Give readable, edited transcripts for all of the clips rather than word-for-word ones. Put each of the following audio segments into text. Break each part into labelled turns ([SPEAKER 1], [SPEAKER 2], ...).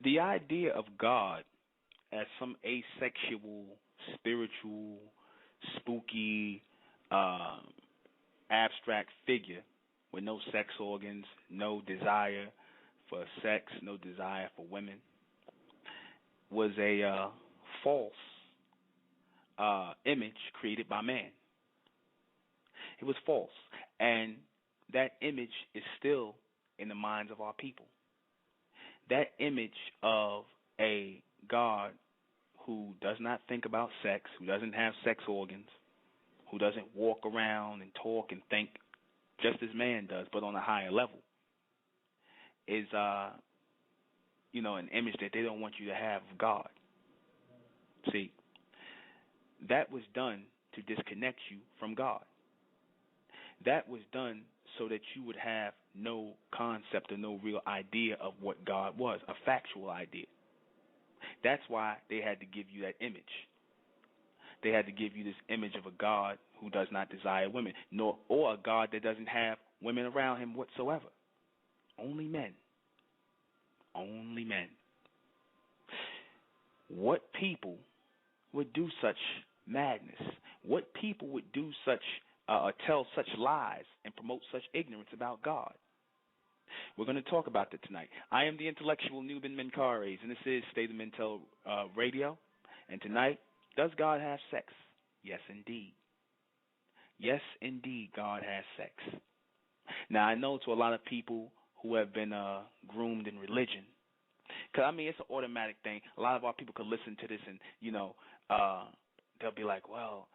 [SPEAKER 1] The idea of God as some asexual, spiritual, spooky, uh, abstract figure with no sex organs, no desire for sex, no desire for women, was a false image created by man. It was false. And that image is still in the minds of our people. That image of a God who does not think about sex, who doesn't have sex organs, who doesn't walk around and talk and think just as man does, but on a higher level, is an image that they don't want you to have of God. See, that was done to disconnect you from God. That was done so that you would have no concept or no real idea of what God was, a factual idea. That's why they had to give you that image. They had to give you this image of a God who does not desire women, or a God that doesn't have women around him whatsoever. Only men. Only men. What people would do such madness? What people would do such tell such lies and promote such ignorance about God? We're going to talk about that tonight. I am the intellectual ᴅᴏᴇs, and this is State of Mental Radio. And tonight, does God have sex? Yes, indeed. Yes, indeed, God has sex. Now, I know to a lot of people who have been groomed in religion, because, it's an automatic thing. A lot of our people could listen to this and, they'll be like, well,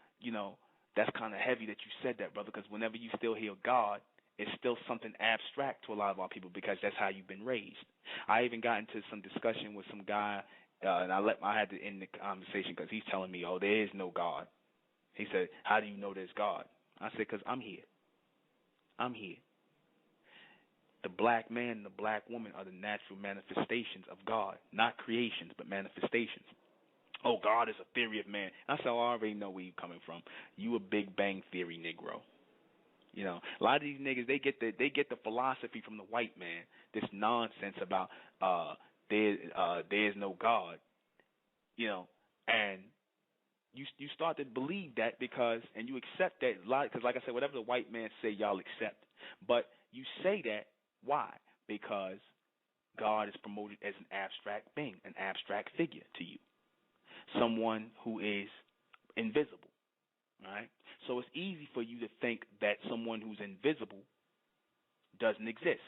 [SPEAKER 1] that's kind of heavy that you said that, brother, because whenever you still hear God, it's still something abstract to a lot of our people because that's how you've been raised. I even got into some discussion with some guy, and I had to end the conversation because he's telling me, oh, there is no God. He said, how do you know there's God? I said, because I'm here. I'm here. The black man and the black woman are the natural manifestations of God, not creations, but manifestations. Oh, God is a theory of man. I said, oh, I already know where you're coming from. You a Big Bang Theory Negro. A lot of these niggas, they get the philosophy from the white man, this nonsense about there's no God, and you start to believe that and you accept that, because like I said, whatever the white man say, y'all accept. But you say that, why? Because God is promoted as an abstract being, an abstract figure to you, someone who is invisible, right? So it's easy for you to think that someone who's invisible doesn't exist.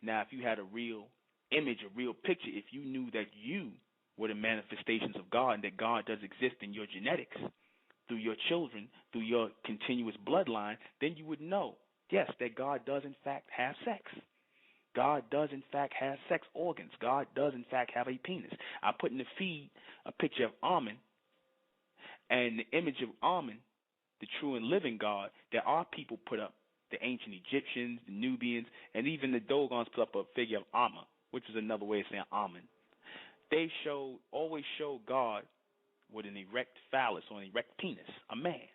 [SPEAKER 1] Now, if you had a real image, a real picture, if you knew that you were the manifestations of God and that God does exist in your genetics, through your children, through your continuous bloodline, then you would know, yes, that God does in fact have sex. God does in fact have sex organs. God does in fact have a penis. I put in the feed a picture of Amen, and the image of Amen, the true and living God, that our people put up, the ancient Egyptians, the Nubians, and even the Dogons put up a figure of Amma, which is another way of saying Amen. They always show God with an erect phallus or an erect penis, a man,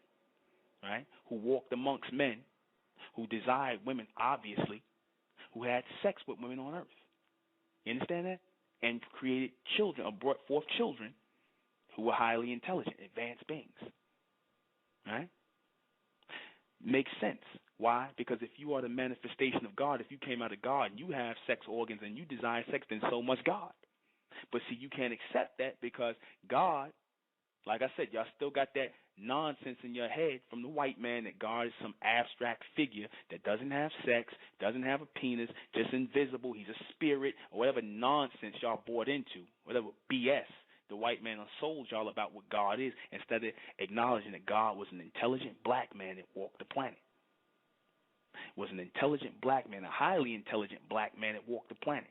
[SPEAKER 1] right, who walked amongst men, who desired women, obviously, who had sex with women on earth. You understand that? And created children, or brought forth children who were highly intelligent, advanced beings. Right? Makes sense. Why? Because if you are the manifestation of God, if you came out of God and you have sex organs and you desire sex, then so must God. But see, you can't accept that because God, like I said, y'all still got that nonsense in your head from the white man that God is some abstract figure that doesn't have sex, doesn't have a penis, just invisible, he's a spirit, or whatever nonsense y'all bought into, whatever BS the white man sold y'all about what God is, instead of acknowledging that God was an intelligent black man that walked the planet. Was an intelligent black man, a highly intelligent black man that walked the planet.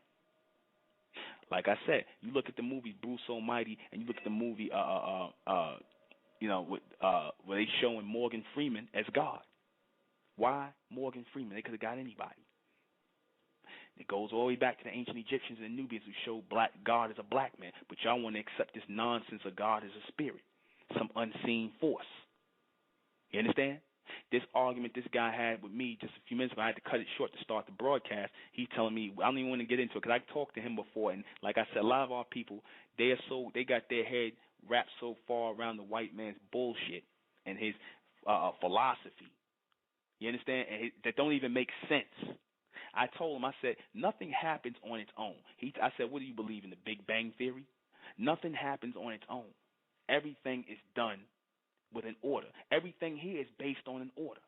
[SPEAKER 1] Like I said, you look at the movie Bruce Almighty, and you look at the movie, where they showing Morgan Freeman as God. Why Morgan Freeman? They could have got anybody. It goes all the way back to the ancient Egyptians and Nubians who showed God as a black man, but y'all want to accept this nonsense of God as a spirit, some unseen force. You understand? This argument this guy had with me just a few minutes ago, I had to cut it short to start the broadcast. He's telling me, I don't even want to get into it because I talked to him before, and like I said, a lot of our people, they got their head wrapped so far around the white man's bullshit and his philosophy. You understand? And that don't even make sense. I told him, I said, nothing happens on its own. I said, what do you believe in, the Big Bang Theory? Nothing happens on its own. Everything is done with an order. Everything here is based on an order.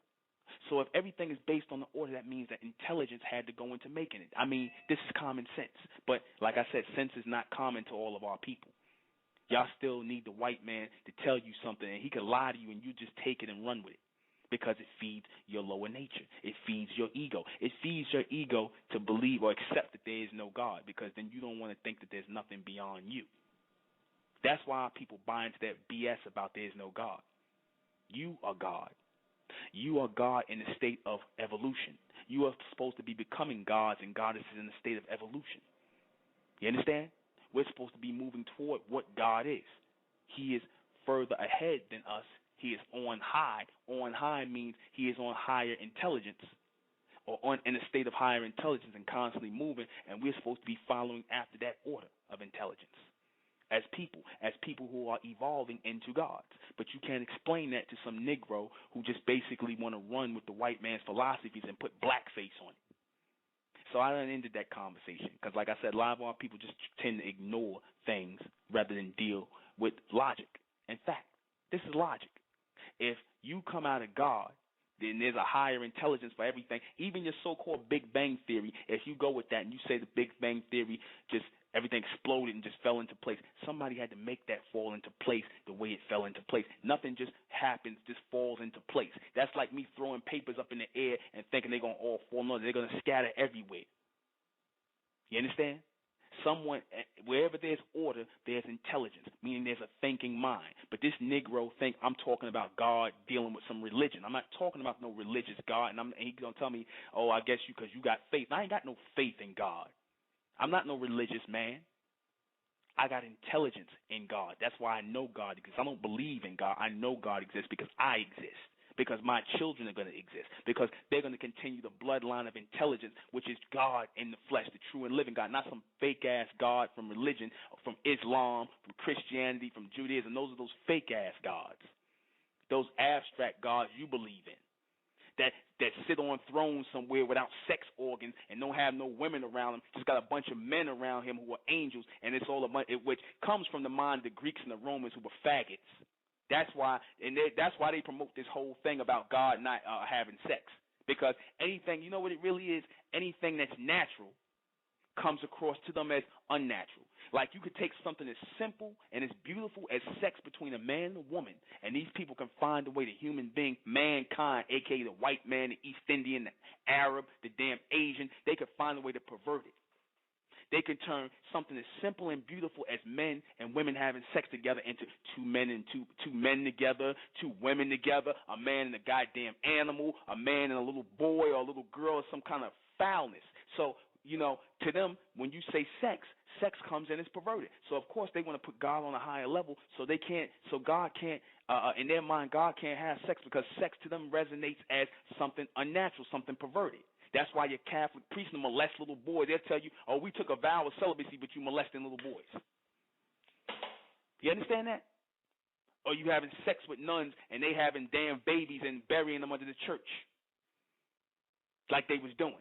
[SPEAKER 1] So if everything is based on the order, that means that intelligence had to go into making it. I mean, this is common sense. But like I said, sense is not common to all of our people. Y'all still need the white man to tell you something, and he could lie to you, and you just take it and run with it because it feeds your lower nature. It feeds your ego. It feeds your ego to believe or accept that there is no God, because then you don't want to think that there's nothing beyond you. That's why people buy into that BS about there is no God. You are God. You are God in a state of evolution. You are supposed to be becoming gods and goddesses in a state of evolution. You understand? We're supposed to be moving toward what God is. He is further ahead than us. He is on high. On high means he is on higher intelligence, or in a state of higher intelligence and constantly moving, and we're supposed to be following after that order of intelligence as people who are evolving into gods. But you can't explain that to some Negro who just basically want to run with the white man's philosophies and put blackface on it. So I done ended that conversation because, like I said, a lot of our people just tend to ignore things rather than deal with logic. In fact, this is logic. If you come out of God, then there's a higher intelligence for everything. Even your so-called Big Bang Theory, if you go with that and you say the Big Bang Theory just everything exploded and just fell into place, somebody had to make that fall into place the way it fell into place. Nothing just happens, just falls into place. That's like me throwing papers up in the air and thinking they're going to all fall. No, they're going to scatter everywhere. You understand? Wherever there's order, there's intelligence, meaning there's a thinking mind. But this Negro think I'm talking about God dealing with some religion. I'm not talking about no religious God, and he's going to tell me, oh, I guess because you got faith. I ain't got no faith in God. I'm not no religious man. I got intelligence in God. That's why I know God exists. I don't believe in God. I know God exists because I exist, because my children are going to exist, because they're going to continue the bloodline of intelligence, which is God in the flesh, the true and living God, not some fake-ass God from religion, from Islam, from Christianity, from Judaism. Those are those fake-ass gods, those abstract gods you believe in, that sit on thrones somewhere without sex organs and don't have no women around them, just got a bunch of men around him who are angels, and it's all which comes from the mind of the Greeks and the Romans who were faggots. That's why they promote this whole thing about God not having sex, because anything, you know what it really is, anything that's natural comes across to them as unnatural. Like you could take something as simple and as beautiful as sex between a man and a woman, and these people can find a way to human being, mankind, a.k.a. the white man, the East Indian, the Arab, the damn Asian, they could find a way to pervert it. They can turn something as simple and beautiful as men and women having sex together into two men together, two women together, a man and a goddamn animal, a man and a little boy or a little girl, or some kind of foulness. So, to them, when you say sex comes in as perverted. So, of course, they want to put God on a higher level, so God can't, in their mind, God can't have sex, because sex to them resonates as something unnatural, something perverted. That's why your Catholic priest will molest little boys. They'll tell you, oh, we took a vow of celibacy, but you molesting little boys. You understand that? Or you having sex with nuns and they having damn babies and burying them under the church like they was doing.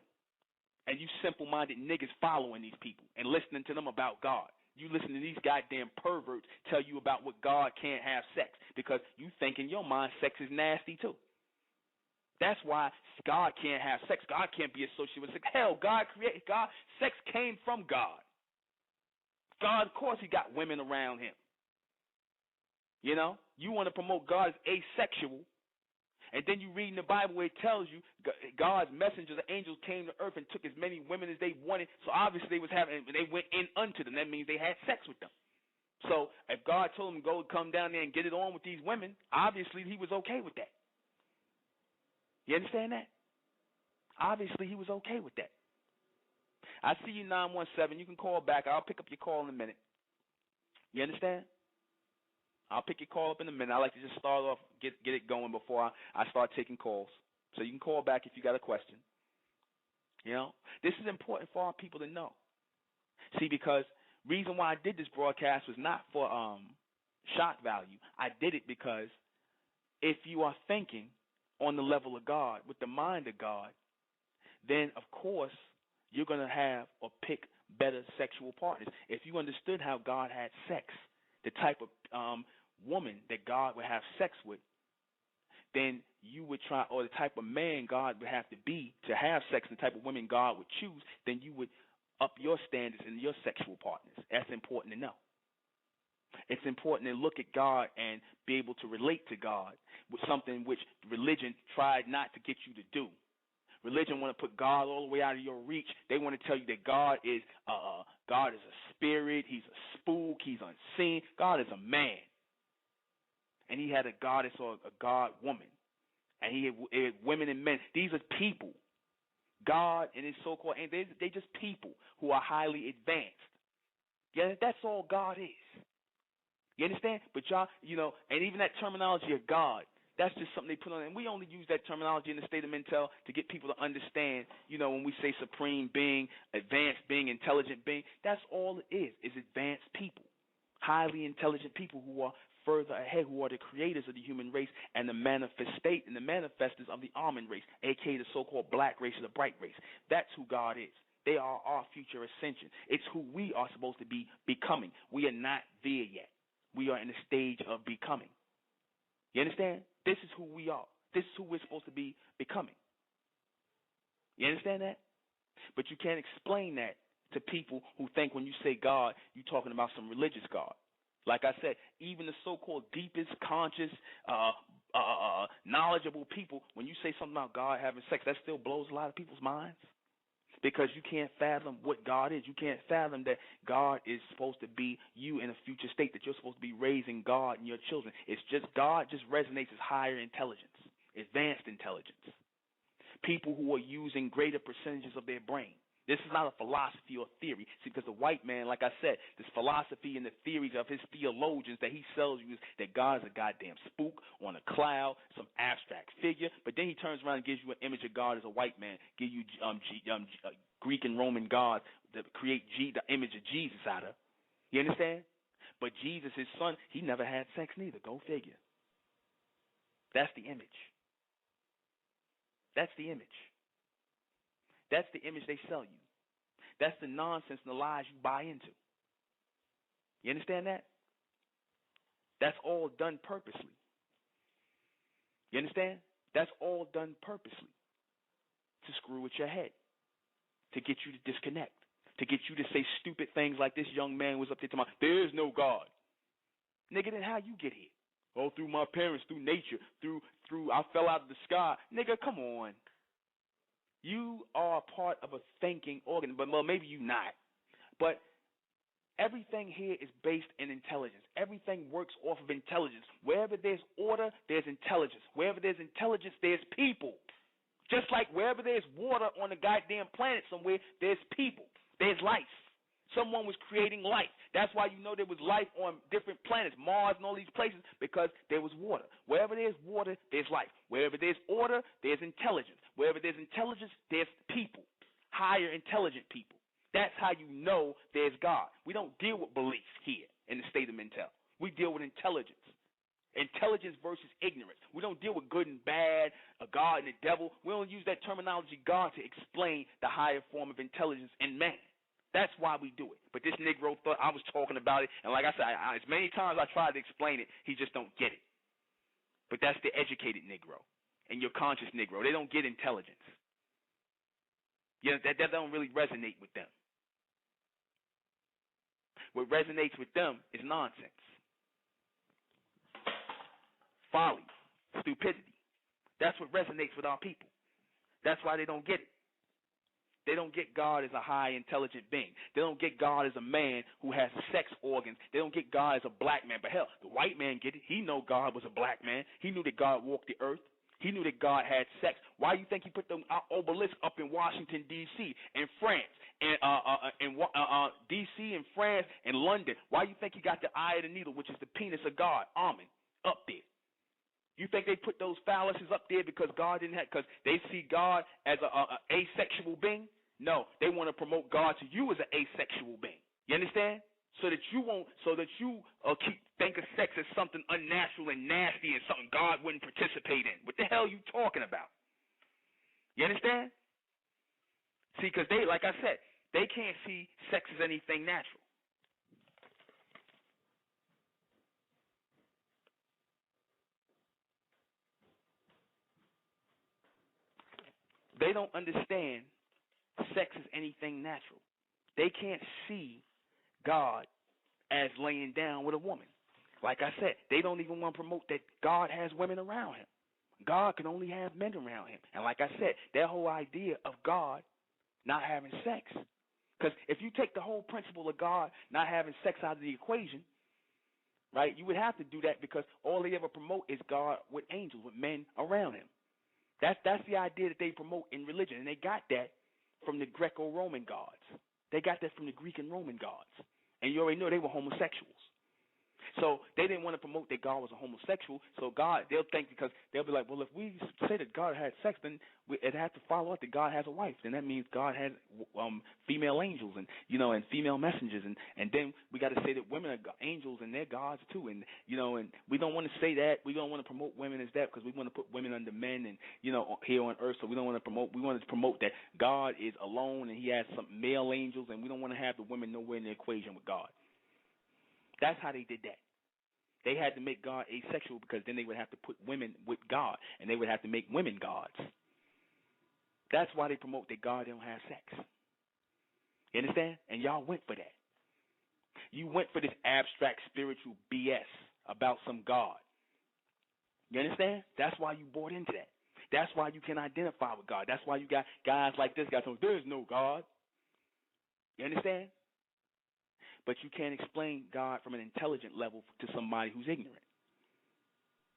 [SPEAKER 1] And you simple-minded niggas following these people and listening to them about God. You listen to these goddamn perverts tell you about what God can't have sex, because you think in your mind sex is nasty too. That's why God can't have sex. God can't be associated with sex. Hell, God created God. Sex came from God. God, of course, he got women around him. You want to promote God as asexual, and then you read in the Bible where it tells you God's messengers, the angels, came to earth and took as many women as they wanted. So obviously they went in unto them. That means they had sex with them. So if God told them go come down there and get it on with these women, obviously he was okay with that. You understand that? Obviously, he was okay with that. I see you, 917. You can call back. I'll pick up your call in a minute. You understand? I'll pick your call up in a minute. I like to just start off, get it going before I start taking calls. So you can call back if you got a question. You know, this is important for our people to know. See, because reason why I did this broadcast was not for shock value. I did it because if you are thinking on the level of God, with the mind of God, then of course you're going to have or pick better sexual partners. If you understood how God had sex, the type of woman that God would have sex with, then you would try, or the type of man God would have to be to have sex, the type of women God would choose, then you would up your standards in your sexual partners. That's important to know. It's important to look at God and be able to relate to God with something which religion tried not to get you to do. Religion want to put God all the way out of your reach. They want to tell you that God is a spirit, he's a spook, he's unseen. God is a man. And he had a goddess or a god woman. And he had women and men. These are people. God and his so-called, and they just people who are highly advanced. Yeah, that's all God is. You understand? But y'all, and even that terminology of God, that's just something they put on. And we only use that terminology in the state of mental to get people to understand, when we say supreme being, advanced being, intelligent being, that's all it is advanced people. Highly intelligent people who are further ahead, who are the creators of the human race and the manifestors of the almond race, aka the so-called black race or the bright race. That's who God is. They are our future ascension. It's who we are supposed to be becoming. We are not there yet. We are in the stage of becoming. You understand? This is who we are. This is who we're supposed to be becoming. You understand that? But you can't explain that to people who think when you say God, you're talking about some religious God. Like I said, even the so-called deepest, conscious, knowledgeable people, when you say something about God having sex, that still blows a lot of people's minds. Because you can't fathom what God is. You can't fathom that God is supposed to be you in a future state, that you're supposed to be raising God and your children. It's just God just resonates as higher intelligence, advanced intelligence. People who are using greater percentages of their brain. This is not a philosophy or theory. See, because the white man, like I said, this philosophy and the theories of his theologians that he sells you is that God is a goddamn spook on a cloud, some abstract figure. But then he turns around and gives you an image of God as a white man, give you Greek and Roman gods that create the image of Jesus out of. You understand? But Jesus, his son, he never had sex neither. Go figure. That's the image. That's the image. That's the image they sell you. That's the nonsense and the lies you buy into. You understand that? That's all done purposely. You understand? That's all done purposely to screw with your head, to get you to disconnect, to get you to say stupid things like this young man was up there talking about, there is no God. Nigga, then how you get here? Oh, through my parents, through nature, through I fell out of the sky. Nigga, come on. You are part of a thinking organ, but well, maybe you not. But everything here is based in intelligence. Everything works off of intelligence. Wherever there's order, there's intelligence. Wherever there's intelligence, there's people. Just like wherever there's water on the goddamn planet somewhere, there's people. There's life. Someone was creating life. That's why you know there was life on different planets, Mars and all these places, because there was water. Wherever there's water, there's life. Wherever there's order, there's intelligence. Wherever there's intelligence, there's people, higher intelligent people. That's how you know there's God. We don't deal with belief here in the state of mental. We deal with intelligence. Intelligence versus ignorance. We don't deal with good and bad, a God and a devil. We don't use that terminology God to explain the higher form of intelligence in man. That's why we do it. But this Negro thought I was talking about it, and like I said, as many times I tried to explain it, he just don't get it. But that's the educated Negro and your conscious Negro. They don't get intelligence. That don't really resonate with them. What resonates with them is nonsense, folly, stupidity. That's what resonates with our people. That's why they don't get it. They don't get God as a high intelligent being. They don't get God as a man who has sex organs. They don't get God as a black man. But hell, the white man get it. He know God was a black man. He knew that God walked the earth. He knew that God had sex. Why do you think he put the obelisk up in Washington, D.C., in France, and D.C., and France, and London? Why do you think he got the eye of the needle, which is the penis of God, Amen, up there? You think they put those phalluses up there because God didn't have, because they see God as a asexual being? No, they want to promote God to you as an asexual being. You understand? So that you won't, keep think of sex as something unnatural and nasty and something God wouldn't participate in. What the hell are you talking about? You understand? See, because they, like I said, they can't see sex as anything natural. They don't understand sex as anything natural. They can't see God as laying down with a woman. Like I said, they don't even want to promote that God has women around him. God can only have men around him. And like I said, that whole idea of God not having sex, because if you take the whole principle of God not having sex out of the equation, right, you would have to do that because all they ever promote is God with angels, with men around him. That's the idea that they promote in religion, and they got that from the Greco-Roman gods. They got that from the Greek and Roman gods. And you already know they were homosexuals. So they didn't want to promote that God was a homosexual. So God, they'll think, because they'll be like, well, if we say that God had sex, then it has to follow up that God has a wife. Then that means God has female angels and female messengers, and then we got to say that women are angels and they're gods too. And and we don't want to say that. We don't want to promote women as that because we want to put women under men and here on earth. So we don't want to promote. We want to promote that God is alone and He has some male angels, and we don't want to have the women nowhere in the equation with God. That's how they did that. They had to make God asexual because then they would have to put women with God, and they would have to make women gods. That's why they promote that God don't have sex. You understand? And y'all went for that. You went for this abstract spiritual BS about some God. You understand? That's why you bought into that. That's why you can identify with God. That's why you got guys like this guy saying, there is no God. You understand? But you can't explain God from an intelligent level to somebody who's ignorant.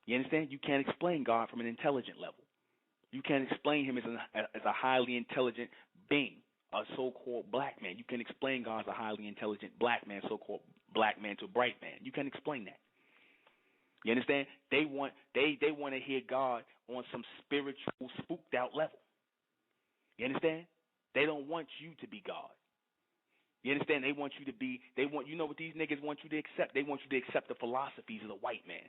[SPEAKER 1] You understand? You can't explain God from an intelligent level. You can't explain him as a highly intelligent being, a so-called black man. You can explain God as a highly intelligent black man, so-called black man to a bright man. You can't explain that. You understand? They want to hear God on some spiritual, spooked out level. You understand? They don't want you to be God. You understand? They want you to be, what these niggas want you to accept? They want you to accept the philosophies of the white man.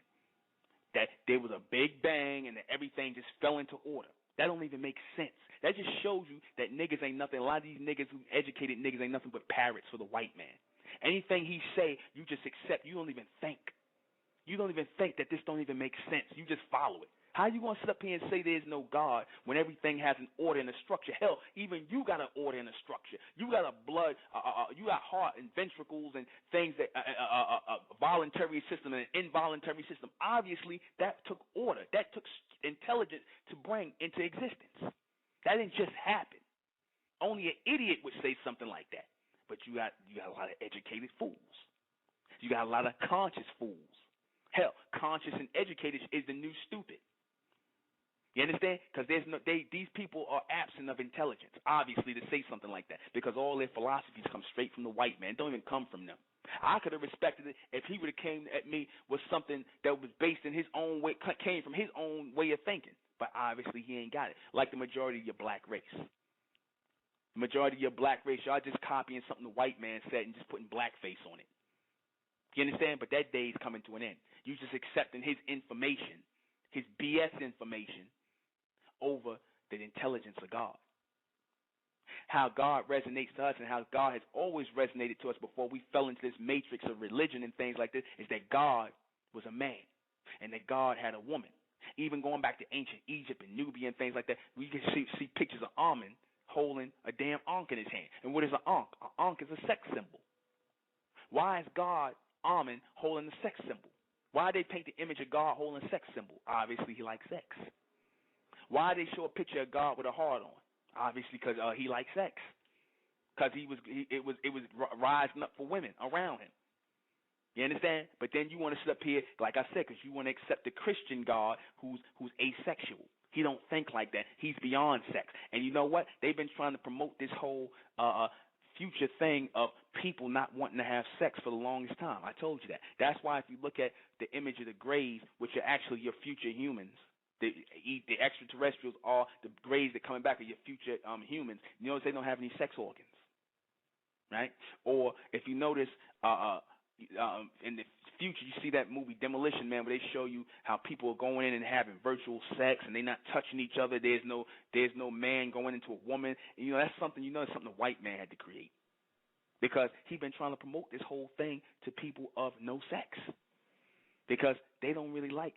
[SPEAKER 1] That there was a big bang and that everything just fell into order. That don't even make sense. That just shows you that niggas ain't nothing. A lot of these niggas, who educated niggas, ain't nothing but parrots for the white man. Anything he say, you just accept. You don't even think. You don't even think that this don't even make sense. You just follow it. How you going to sit up here and say there's no God when everything has an order and a structure? Hell, even you got an order and a structure. You got a blood, you got heart and ventricles and things that a voluntary system and an involuntary system. Obviously, that took order. That took intelligence to bring into existence. That didn't just happen. Only an idiot would say something like that. But you got a lot of educated fools. You got a lot of conscious fools. Hell, conscious and educated is the new stupid. You understand? Because these people are absent of intelligence, obviously, to say something like that, because all their philosophies come straight from the white man. Don't even come from them. I could have respected it if he would have came at me with something that was based in his own way, came from his own way of thinking. But obviously, he ain't got it. Like the majority of your black race. The majority of your black race, y'all just copying something the white man said and just putting blackface on it. You understand? But that day is coming to an end. You just accepting his information, his BS information, over the intelligence of God. How God resonates to us and how God has always resonated to us before we fell into this matrix of religion and things like this is that God was a man and that God had a woman. Even going back to ancient Egypt and Nubia and things like that, we can see pictures of Amun holding a damn ankh in his hand. And what is an ankh? An ankh is a sex symbol. Why is God Amun holding the sex symbol? Why they paint the image of God holding a sex symbol? Obviously, he likes sex. Why they show a picture of God with a heart on? Obviously, because he likes sex. Because it was rising up for women around him. You understand? But then you want to sit up here, like I said, because you want to accept the Christian God who's asexual. He don't think like that. He's beyond sex. And you know what? They've been trying to promote this whole future thing of people not wanting to have sex for the longest time. I told you that. That's why if you look at the image of the Greys, which are actually your future humans, the extraterrestrials are the Greys that coming back are your future humans. You notice they don't have any sex organs, right? Or if you notice in the future, you see that movie Demolition Man, where they show you how people are going in and having virtual sex, and they're not touching each other. There's no man going into a woman. And, that's something. It's something the white man had to create, because he's been trying to promote this whole thing to people of no sex, because they don't really like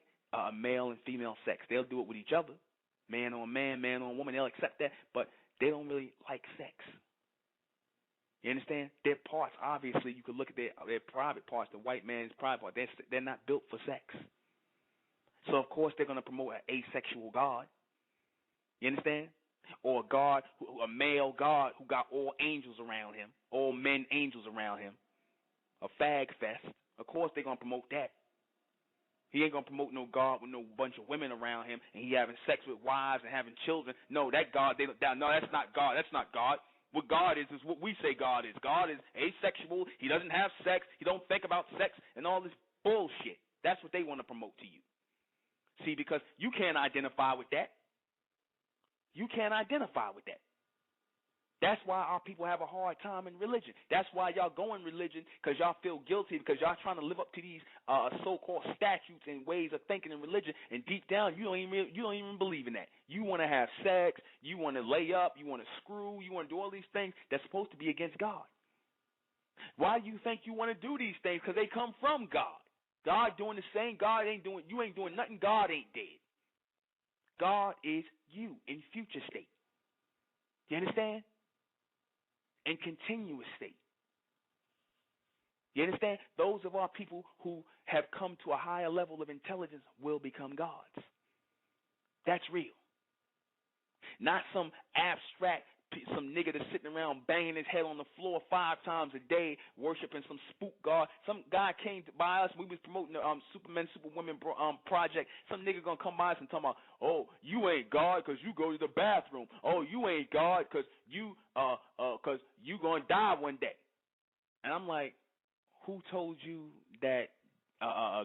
[SPEAKER 1] male and female sex. They'll do it with each other, man on man, man on woman. They'll accept that, but they don't really like sex. You understand? Their parts, obviously, you could look at their private parts, the white man's private part. They're not built for sex. So, of course, they're going to promote an asexual God. You understand? Or a male God who got all angels around him, all men angels around him, a fag fest. Of course, they're going to promote that. He ain't going to promote no God with no bunch of women around him and he having sex with wives and having children. No, that God, no, that's not God. That's not God. What God is what we say God is. God is asexual. He doesn't have sex. He don't think about sex and all this bullshit. That's what they want to promote to you. See, because you can't identify with that. You can't identify with that. That's why our people have a hard time in religion. That's why y'all go in religion, because y'all feel guilty, because y'all trying to live up to these so-called statutes and ways of thinking in religion, and deep down you don't even believe in that. You want to have sex, you want to lay up, you want to screw, you want to do all these things that's supposed to be against God. Why do you think you want to do these things? Because they come from God. God doing the same. You ain't doing nothing. God ain't dead. God is you in future state. You understand? In continuous state. You understand? Those of our people who have come to a higher level of intelligence will become gods. That's real. Not some abstract, some nigga that's sitting around banging his head on the floor 5 times a day, worshiping some spook god. Some guy came by us. We was promoting the Supermen, Superwomen project. Some nigga gonna come by us and talk about, oh, you ain't God because you go to the bathroom. Oh, you ain't God because you gonna die one day. And I'm like, who told you that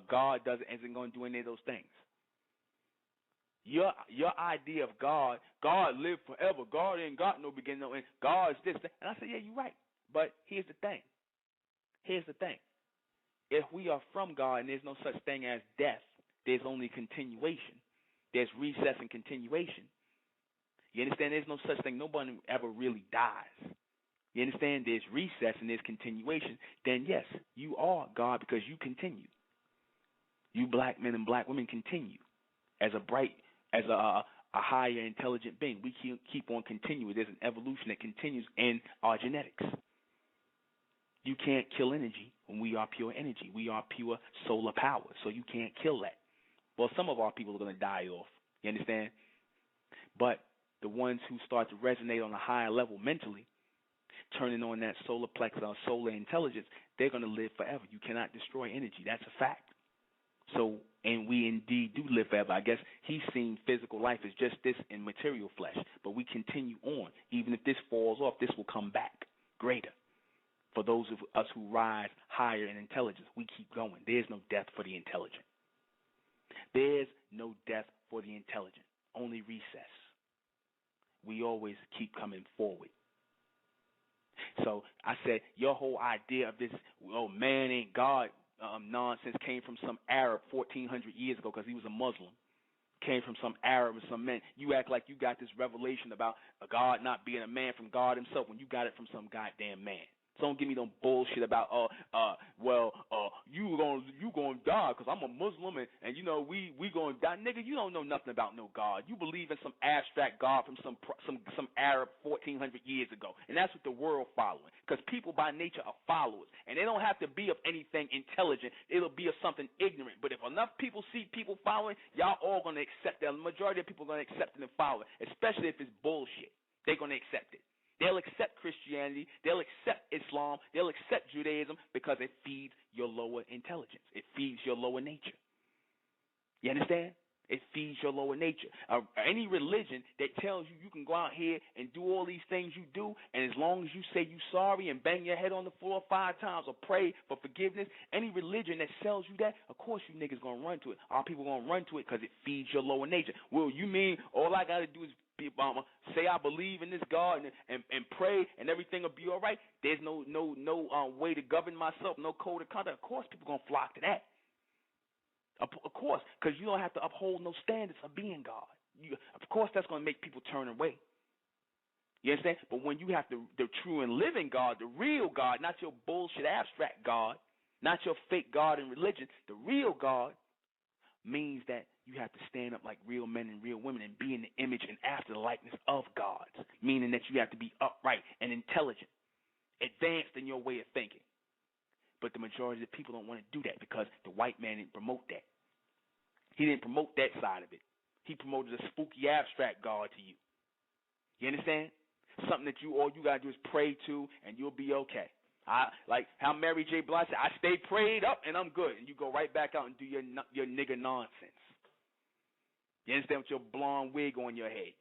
[SPEAKER 1] God isn't gonna do any of those things? Your idea of God lived forever. God ain't got no beginning, no end. God is this. And I said, yeah, you're right. But here's the thing. If we are from God and there's no such thing as death, there's only continuation. There's recess and continuation. You understand? There's no such thing. Nobody ever really dies. You understand? There's recess and there's continuation. Then, yes, you are God because you continue. You black men and black women continue as a higher intelligent being. We keep on continuing. There's an evolution that continues in our genetics. You can't kill energy when we are pure energy. We are pure solar power, so you can't kill that. Well, some of our people are going to die off. You understand? But the ones who start to resonate on a higher level mentally, turning on that solar plexus or solar intelligence, they're going to live forever. You cannot destroy energy. That's a fact. So, and we indeed do live forever. I guess he's seen physical life as just this in material flesh, but we continue on. Even if this falls off, this will come back greater. For those of us who rise higher in intelligence, we keep going. There's no death for the intelligent. There's no death for the intelligent, only recess. We always keep coming forward. So I said, your whole idea of this, oh, man ain't God, nonsense came from some Arab 1,400 years ago because he was a Muslim. Came from some Arab and some man. You act like you got this revelation about a God not being a man from God himself when you got it from some goddamn man. So don't give me no bullshit about you gonna die because I'm a Muslim and you know we gonna die. Nigga, you don't know nothing about no God. You believe in some abstract God from some Arab 1,400 years ago, and that's what the world following. Because people by nature are followers, and they don't have to be of anything intelligent. It'll be of something ignorant. But if enough people see people following, y'all all gonna accept that. The majority of people are gonna accept it and follow it, especially if it's bullshit. They're gonna accept it. They'll accept Christianity, they'll accept Islam, they'll accept Judaism because it feeds your lower intelligence. It feeds your lower nature. You understand? It feeds your lower nature. Any religion that tells you you can go out here and do all these things you do, and as long as you say you sorry and bang your head on the floor 5 times or pray for forgiveness, any religion that sells you that, of course you niggas going to run to it. Our people going to run to it because it feeds your lower nature. Well, you mean all I got to do is say I believe in this God and pray and everything will be all right? There's no way to govern myself, no code of conduct. Of course people going to flock to that. Of course, because you don't have to uphold no standards of being God. Of course, that's going to make people turn away. You understand? But when you have the true and living God, the real God, not your bullshit abstract God, not your fake God in religion, the real God means that you have to stand up like real men and real women and be in the image and after the likeness of God, meaning that you have to be upright and intelligent, advanced in your way of thinking. But the majority of the people don't want to do that because the white man didn't promote that. He didn't promote that side of it. He promoted a spooky abstract God to you. You understand? Something that all you got to do is pray to and you'll be okay. Like how Mary J. Blige said, I stay prayed up and I'm good. And you go right back out and do your nigga nonsense. You understand, with your blonde wig on your head.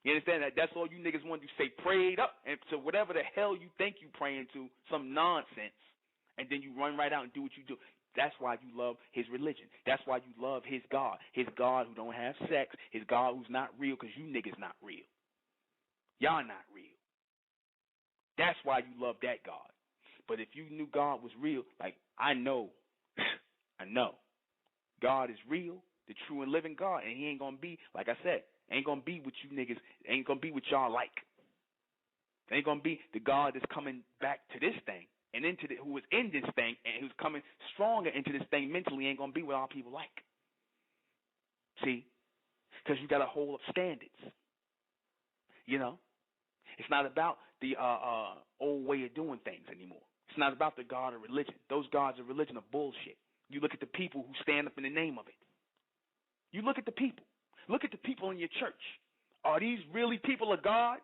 [SPEAKER 1] You understand that? That's all you niggas want to do, say prayed up and to whatever the hell you think you praying to, some nonsense. And then you run right out and do what you do. That's why you love his religion. That's why you love his God who don't have sex, his God who's not real because you niggas not real. Y'all not real. That's why you love that God. But if you knew God was real, like I know, God is real, the true and living God, and he ain't going to be, like I said, ain't going to be what you niggas, ain't going to be what y'all like. Ain't going to be the God that's coming back to this thing. And who was in this thing and who's coming stronger into this thing mentally ain't going to be what our people like. See? Because you got to hold up standards. You know? It's not about the old way of doing things anymore. It's not about the God of religion. Those gods of religion are bullshit. You look at the people who stand up in the name of it. You look at the people. Look at the people in your church. Are these really people of God?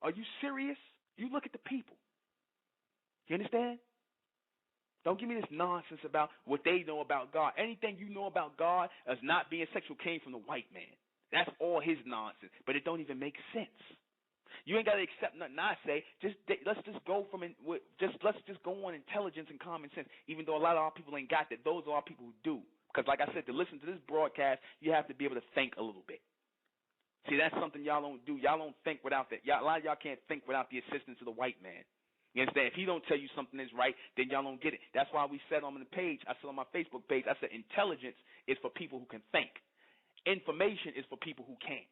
[SPEAKER 1] Are you serious? You look at the people. You understand? Don't give me this nonsense about what they know about God. Anything you know about God as not being sexual came from the white man. That's all his nonsense. But it don't even make sense. You ain't got to accept nothing I say. Let's just go on intelligence and common sense. Even though a lot of our people ain't got that, those are our people who do. Because like I said, to listen to this broadcast, you have to be able to think a little bit. See, that's something y'all don't do. Y'all don't think without that. A lot of y'all can't think without the assistance of the white man. You understand? If he don't tell you something is right, then y'all don't get it. That's why we said on the page, I said on my Facebook page, I said intelligence is for people who can think. Information is for people who can't.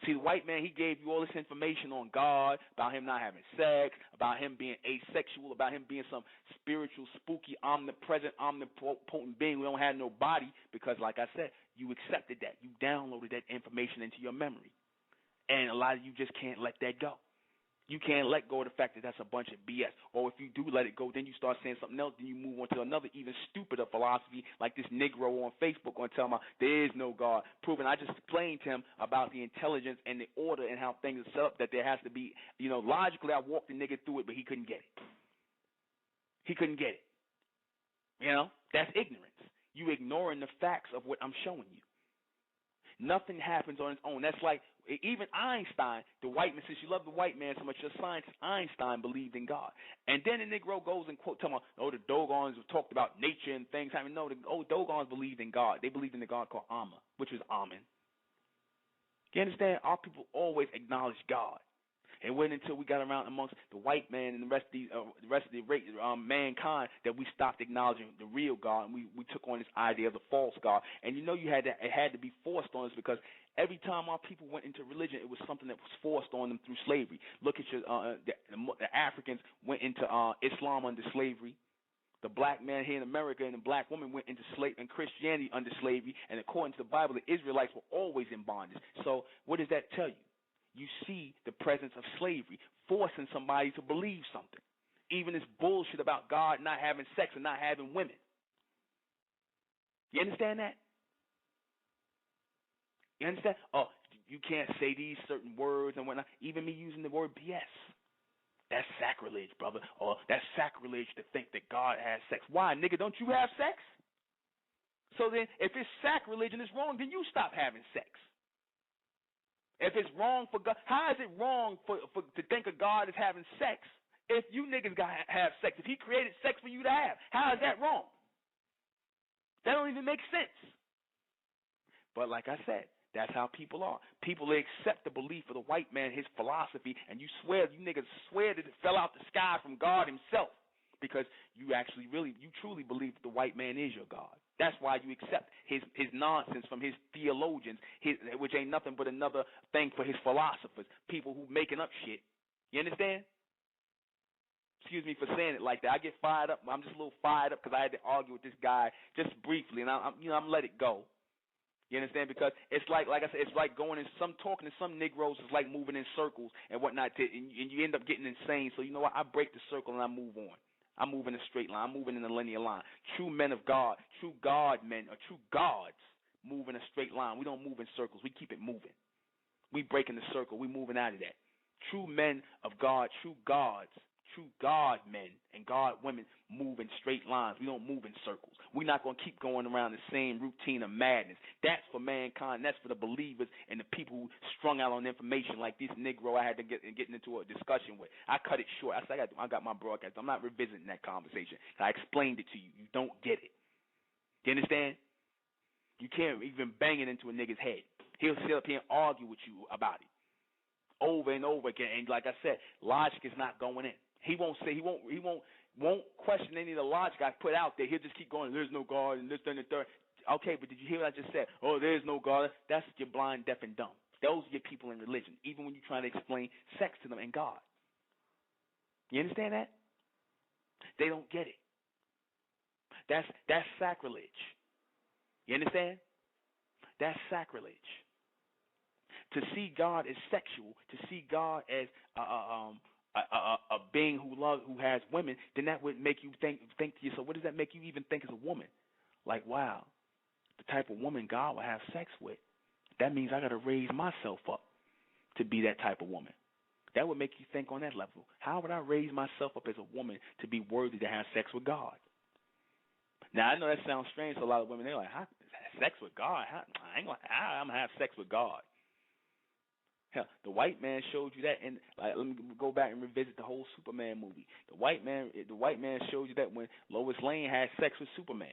[SPEAKER 1] See, the white man, he gave you all this information on God, about him not having sex, about him being asexual, about him being some spiritual, spooky, omnipresent, omnipotent being who don't have no body because, like I said, you accepted that. You downloaded that information into your memory. And a lot of you just can't let that go. You can't let go of the fact that that's a bunch of BS. Or if you do let it go, then you start saying something else, then you move on to another even stupider philosophy like this Negro on Facebook going to tell me there is no God. Proving I just explained to him about the intelligence and the order and how things are set up, that there has to be, logically I walked the nigga through it, but he couldn't get it. He couldn't get it. That's ignorance. You ignoring the facts of what I'm showing you. Nothing happens on its own. That's like even Einstein, the white man, since you love the white man so much, your scientist Einstein believed in God. And then the Negro goes and quote, talking about, the Dogons talked about nature and things. I mean, no, the Dogons believed in God. They believed in the God called Amma, which was Amen. You understand? Our people always acknowledge God. It wasn't until we got around amongst the white man and the rest of the mankind that we stopped acknowledging the real God, and we took on this idea of the false God. And it had to be forced on us because every time our people went into religion, it was something that was forced on them through slavery. Look at the Africans went into Islam under slavery. The black man here in America and the black woman went into and Christianity under slavery. And according to the Bible, the Israelites were always in bondage. So what does that tell you? You see the presence of slavery, forcing somebody to believe something. Even this bullshit about God not having sex and not having women. You understand that? You understand? Oh, you can't say these certain words and whatnot. Even me using the word BS. That's sacrilege, brother. Or that's sacrilege to think that God has sex. Why, nigga, don't you have sex? So then, if it's sacrilege and it's wrong, then you stop having sex. If it's wrong for God, how is it wrong to think of God as having sex if you niggas got to have sex? If he created sex for you to have, how is that wrong? That don't even make sense. But like I said, that's how people are. People, they accept the belief of the white man, his philosophy, and you niggas swear that it fell out the sky from God himself because you truly believe that the white man is your God. That's why you accept his nonsense from his theologians, which ain't nothing but another thing for his philosophers, people who making up shit. You understand? Excuse me for saying it like that. I get fired up. I'm just a little fired up because I had to argue with this guy just briefly, and I'm let it go. You understand? Because it's like I said, it's like talking to some Negroes is like moving in circles and whatnot, and you end up getting insane. So you know what? I break the circle and I move on. I move in a straight line. I'm moving in a linear line. True men of God, true God men, or true gods move in a straight line. We don't move in circles. We keep it moving. We breaking the circle. We moving out of that. True men of God, true gods, true God men and God women move in straight lines. We don't move in circles. We're not going to keep going around the same routine of madness. That's for mankind. That's for the believers and the people who strung out on information like this Negro I had to get into a discussion with. I cut it short. I said, I got my broadcast. I'm not revisiting that conversation. I explained it to you. You don't get it. You understand? You can't even bang it into a nigga's head. He'll sit up here and argue with you about it over and over again. And like I said, logic is not going in. He won't question any of the logic I put out there. He'll just keep going, there's no God and this, and the third. Okay, but did you hear what I just said? Oh, there's no God. That's you're blind, deaf, and dumb. Those are your people in religion, even when you're trying to explain sex to them and God. You understand that? They don't get it. That's sacrilege. You understand? That's sacrilege. To see God as sexual, to see God as a being who has women, then that would make you think to yourself, what does that make you even think as a woman? Like, wow, the type of woman God will have sex with, that means I got to raise myself up to be that type of woman. That would make you think on that level. How would I raise myself up as a woman to be worthy to have sex with God? Now, I know that sounds strange to a lot of women. They're like, sex with God? I'm going to have sex with God. Hell, the white man showed you that, and let me go back and revisit the whole Superman movie. The white man showed you that when Lois Lane had sex with Superman,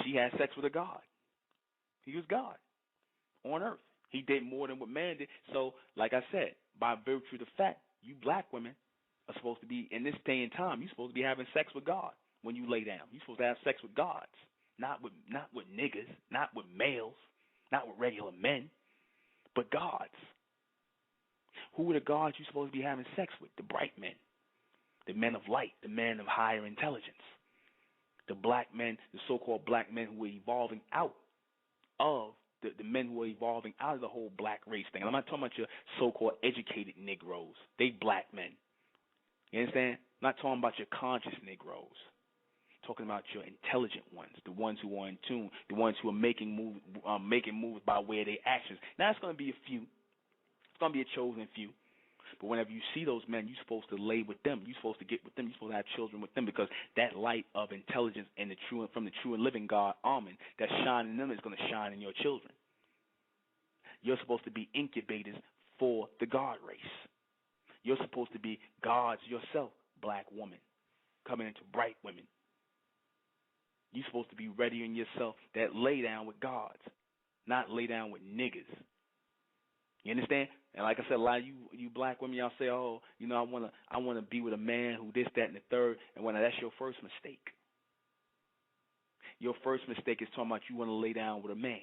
[SPEAKER 1] she had sex with a god. He was God on Earth. He did more than what man did. So, like I said, by virtue of the fact, you black women are supposed to be, in this day and time, you're supposed to be having sex with God when you lay down. You're supposed to have sex with gods, not with niggas, not with males, not with regular men. But gods. Who are the gods you're supposed to be having sex with? The bright men, the men of light, the men of higher intelligence, the black men, the so-called black men who are evolving out of the men who are evolving out of the whole black race thing. I'm not talking about your so-called educated Negroes. They black men. You understand? I'm not talking about your conscious Negroes. I'm talking about your intelligent ones, the ones who are in tune, the ones who are making moves by way of their actions. Now, it's going to be a few. It's going to be a chosen few. But whenever you see those men, you're supposed to lay with them. You're supposed to get with them. You're supposed to have children with them, because that light of intelligence and from the true and living God, Amen, that shine in them is going to shine in your children. You're supposed to be incubators for the God race. You're supposed to be gods yourself, black woman, coming into bright women. You're supposed to be ready in yourself that lay down with gods, not lay down with niggas. You understand? And like I said, a lot of you black women, y'all say, oh, you know, I wanna be with a man who this, that, and the third, and that's your first mistake. Your first mistake is talking about you want to lay down with a man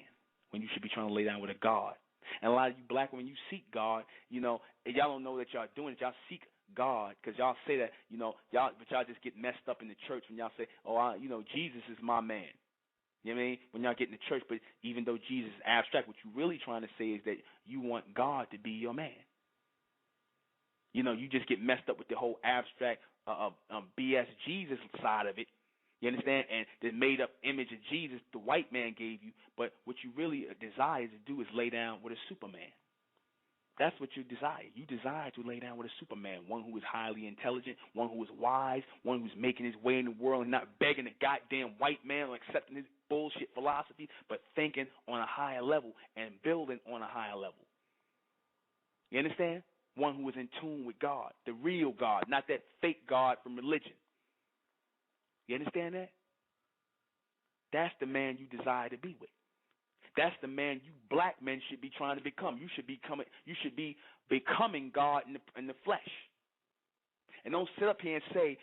[SPEAKER 1] when you should be trying to lay down with a God. And a lot of you black women, you seek God, you know, and y'all don't know that y'all doing it. Y'all seek God because y'all say that, you know, y'all just get messed up in the church when y'all say, oh, Jesus is my man. You know what I mean? When y'all get in the church, but even though Jesus is abstract, what you're really trying to say is that you want God to be your man. You know, you just get messed up with the whole abstract BS Jesus side of it. You understand? And the made-up image of Jesus the white man gave you, but what you really desire to do is lay down with a Superman. That's what you desire. You desire to lay down with a Superman, one who is highly intelligent, one who is wise, one who's making his way in the world and not begging a goddamn white man or accepting his bullshit philosophy, but thinking on a higher level and building on a higher level. You understand? One who is in tune with God, the real God, not that fake God from religion. You understand that? That's the man you desire to be with. That's the man you black men should be trying to become. You should be becoming God in the flesh. And don't sit up here and say,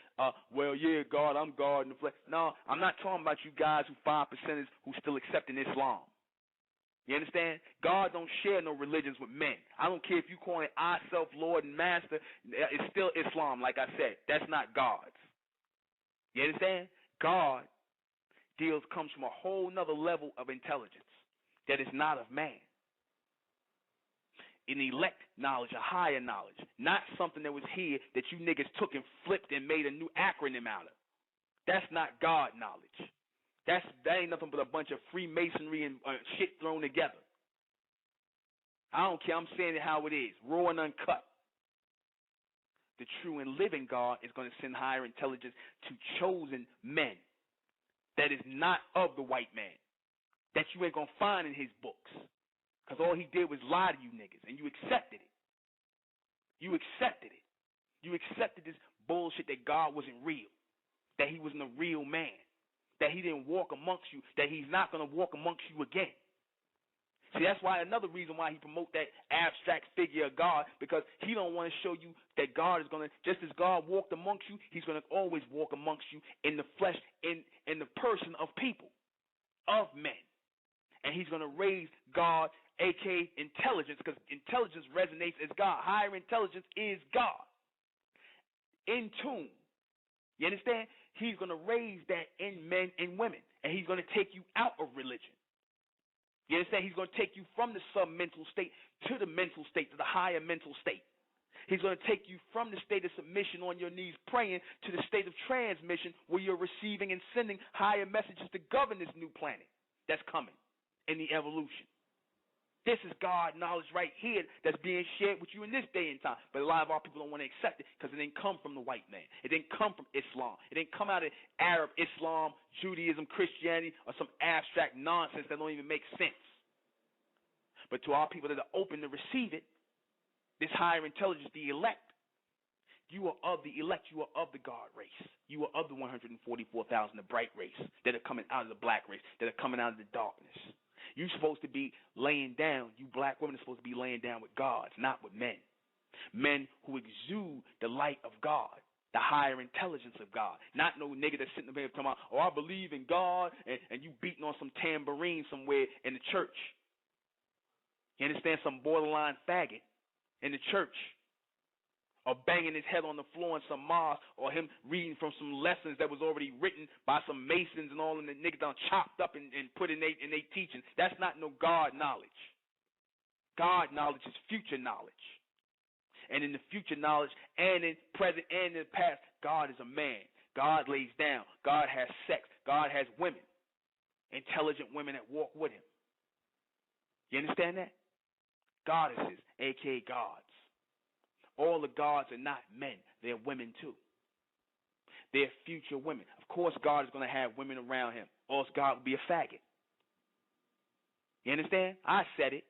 [SPEAKER 1] well, yeah, God, I'm God in the flesh. No, I'm not talking about you guys who 5%ers who still accepting Islam. You understand? God don't share no religions with men. I don't care if you call it I, self, Lord, and Master. It's still Islam, like I said. That's not God's. You understand? God comes from a whole nother level of intelligence that is not of man. An elect knowledge, a higher knowledge, not something that was here that you niggas took and flipped and made a new acronym out of. That's not God knowledge. That ain't nothing but a bunch of Freemasonry and shit thrown together. I don't care. I'm saying it how it is, raw and uncut. The true and living God is going to send higher intelligence to chosen men that is not of the white man, that you ain't going to find in his books. Because all he did was lie to you niggas, and you accepted it. You accepted it. You accepted this bullshit that God wasn't real, that he wasn't a real man, that he didn't walk amongst you, that he's not going to walk amongst you again. See, that's why another reason why he promote that abstract figure of God, because he don't want to show you that God is going to, just as God walked amongst you, he's going to always walk amongst you in the flesh, in the person of people, of men. And he's going to raise God, a.k.a. intelligence, because intelligence resonates as God. Higher intelligence is God. In tune. You understand? He's going to raise that in men and women, and he's going to take you out of religion. You understand? He's going to take you from the sub-mental state to the mental state, to the higher mental state. He's going to take you from the state of submission on your knees praying to the state of transmission where you're receiving and sending higher messages to govern this new planet that's coming in the evolution. This is God knowledge right here that's being shared with you in this day and time. But a lot of our people don't want to accept it because it didn't come from the white man. It didn't come from Islam. It didn't come out of Arab, Islam, Judaism, Christianity, or some abstract nonsense that don't even make sense. But to our people that are open to receive it, this higher intelligence, the elect, you are of the elect. You are of the God race. You are of the 144,000, the bright race, that are coming out of the black race, that are coming out of the darkness. You're supposed to be laying down, you black women are supposed to be laying down with gods, not with men. Men who exude the light of God, the higher intelligence of God. Not no nigga that's sitting there talking about, oh, I believe in God, and you beating on some tambourine somewhere in the church. You understand? Some borderline faggot in the church. Or banging his head on the floor in some mosque, or him reading from some lessons that was already written by some masons and all, and the niggas done chopped up and put in they teaching. That's not no God knowledge. God knowledge is future knowledge. And in the future knowledge, and in present and in the past, God is a man. God lays down. God has sex. God has women. Intelligent women that walk with him. You understand that? Goddesses, a.k.a. gods. All the gods are not men. They're women too. They're future women. Of course, God is going to have women around him, or else God would be a faggot. You understand? I said it,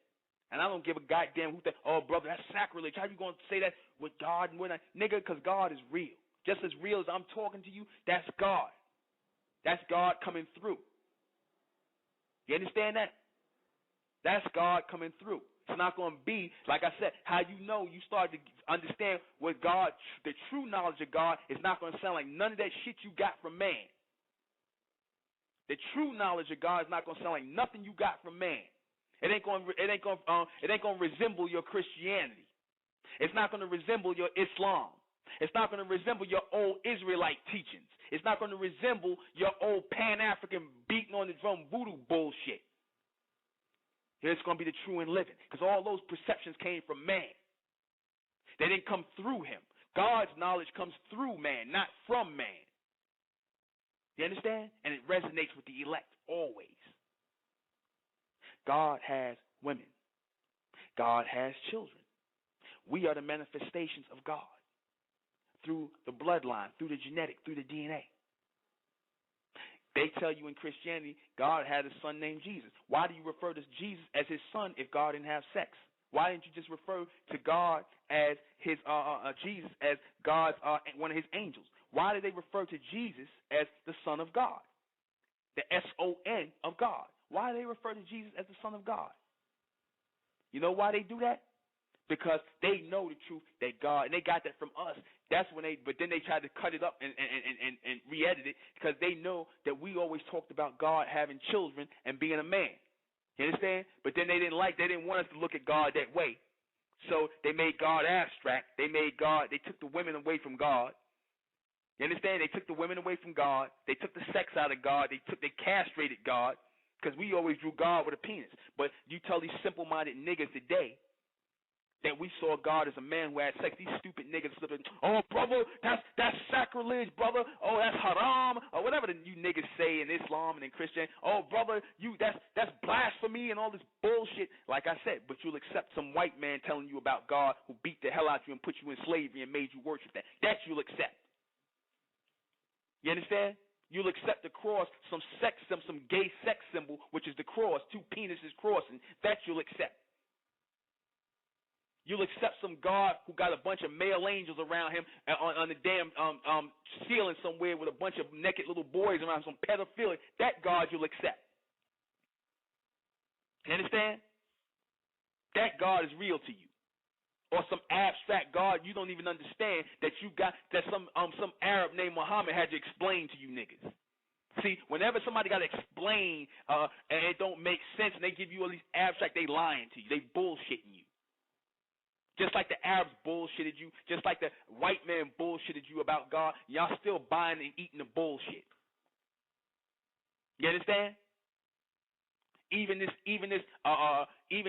[SPEAKER 1] and I don't give a goddamn who that. Oh, brother, that's sacrilege. How you going to say that with God and when nigga? Because God is real. Just as real as I'm talking to you, that's God. That's God coming through. You understand that? That's God coming through. It's not going to be, like I said, how you know you start to understand what God, the true knowledge of God is not going to sound like none of that shit you got from man. The true knowledge of God is not going to sound like nothing you got from man. It ain't going to resemble your Christianity. It's not going to resemble your Islam. It's not going to resemble your old Israelite teachings. It's not going to resemble your old Pan-African beating on the drum voodoo bullshit. It's going to be the true and living, because all those perceptions came from man. They didn't come through him. God's knowledge comes through man, not from man. You understand? And it resonates with the elect always. God has women. God has children. We are the manifestations of God through the bloodline, through the genetic, through the DNA. They tell you in Christianity, God had a son named Jesus. Why do you refer to Jesus as his son if God didn't have sex? Why didn't you just refer to God as his Jesus as God's one of his angels? Why do they refer to Jesus as the Son of God, the S-O-N of God? Why do they refer to Jesus as the Son of God? You know why they do that? Because they know the truth that God, and they got that from us. That's when but then they tried to cut it up and re-edit it because they know that we always talked about God having children and being a man. You understand? But then they didn't want us to look at God that way. So they made God abstract. They took the women away from God. You understand? They took the women away from God. They took the sex out of God. They castrated God because we always drew God with a penis. But you tell these simple-minded niggas today that we saw God as a man who had sex. These stupid niggas slipping, oh, brother, that's sacrilege, brother. Oh, that's haram, or whatever you niggas say in Islam and in Christian. Oh, brother, that's blasphemy and all this bullshit. Like I said, but you'll accept some white man telling you about God who beat the hell out of you and put you in slavery and made you worship that. That you'll accept. You understand? You'll accept the cross, some gay sex symbol, which is the cross, two penises crossing. That you'll accept. You'll accept some God who got a bunch of male angels around him on the damn ceiling somewhere with a bunch of naked little boys around, some pedophilia. That God you'll accept. You understand? That God is real to you. Or some abstract God you don't even understand that some Arab named Muhammad had to explain to you niggas. See, whenever somebody got to explain and it don't make sense and they give you all these abstract, they lying to you. They bullshitting you. Just like the Arabs bullshitted you, just like the white man bullshitted you about God, y'all still buying and eating the bullshit. You understand? Even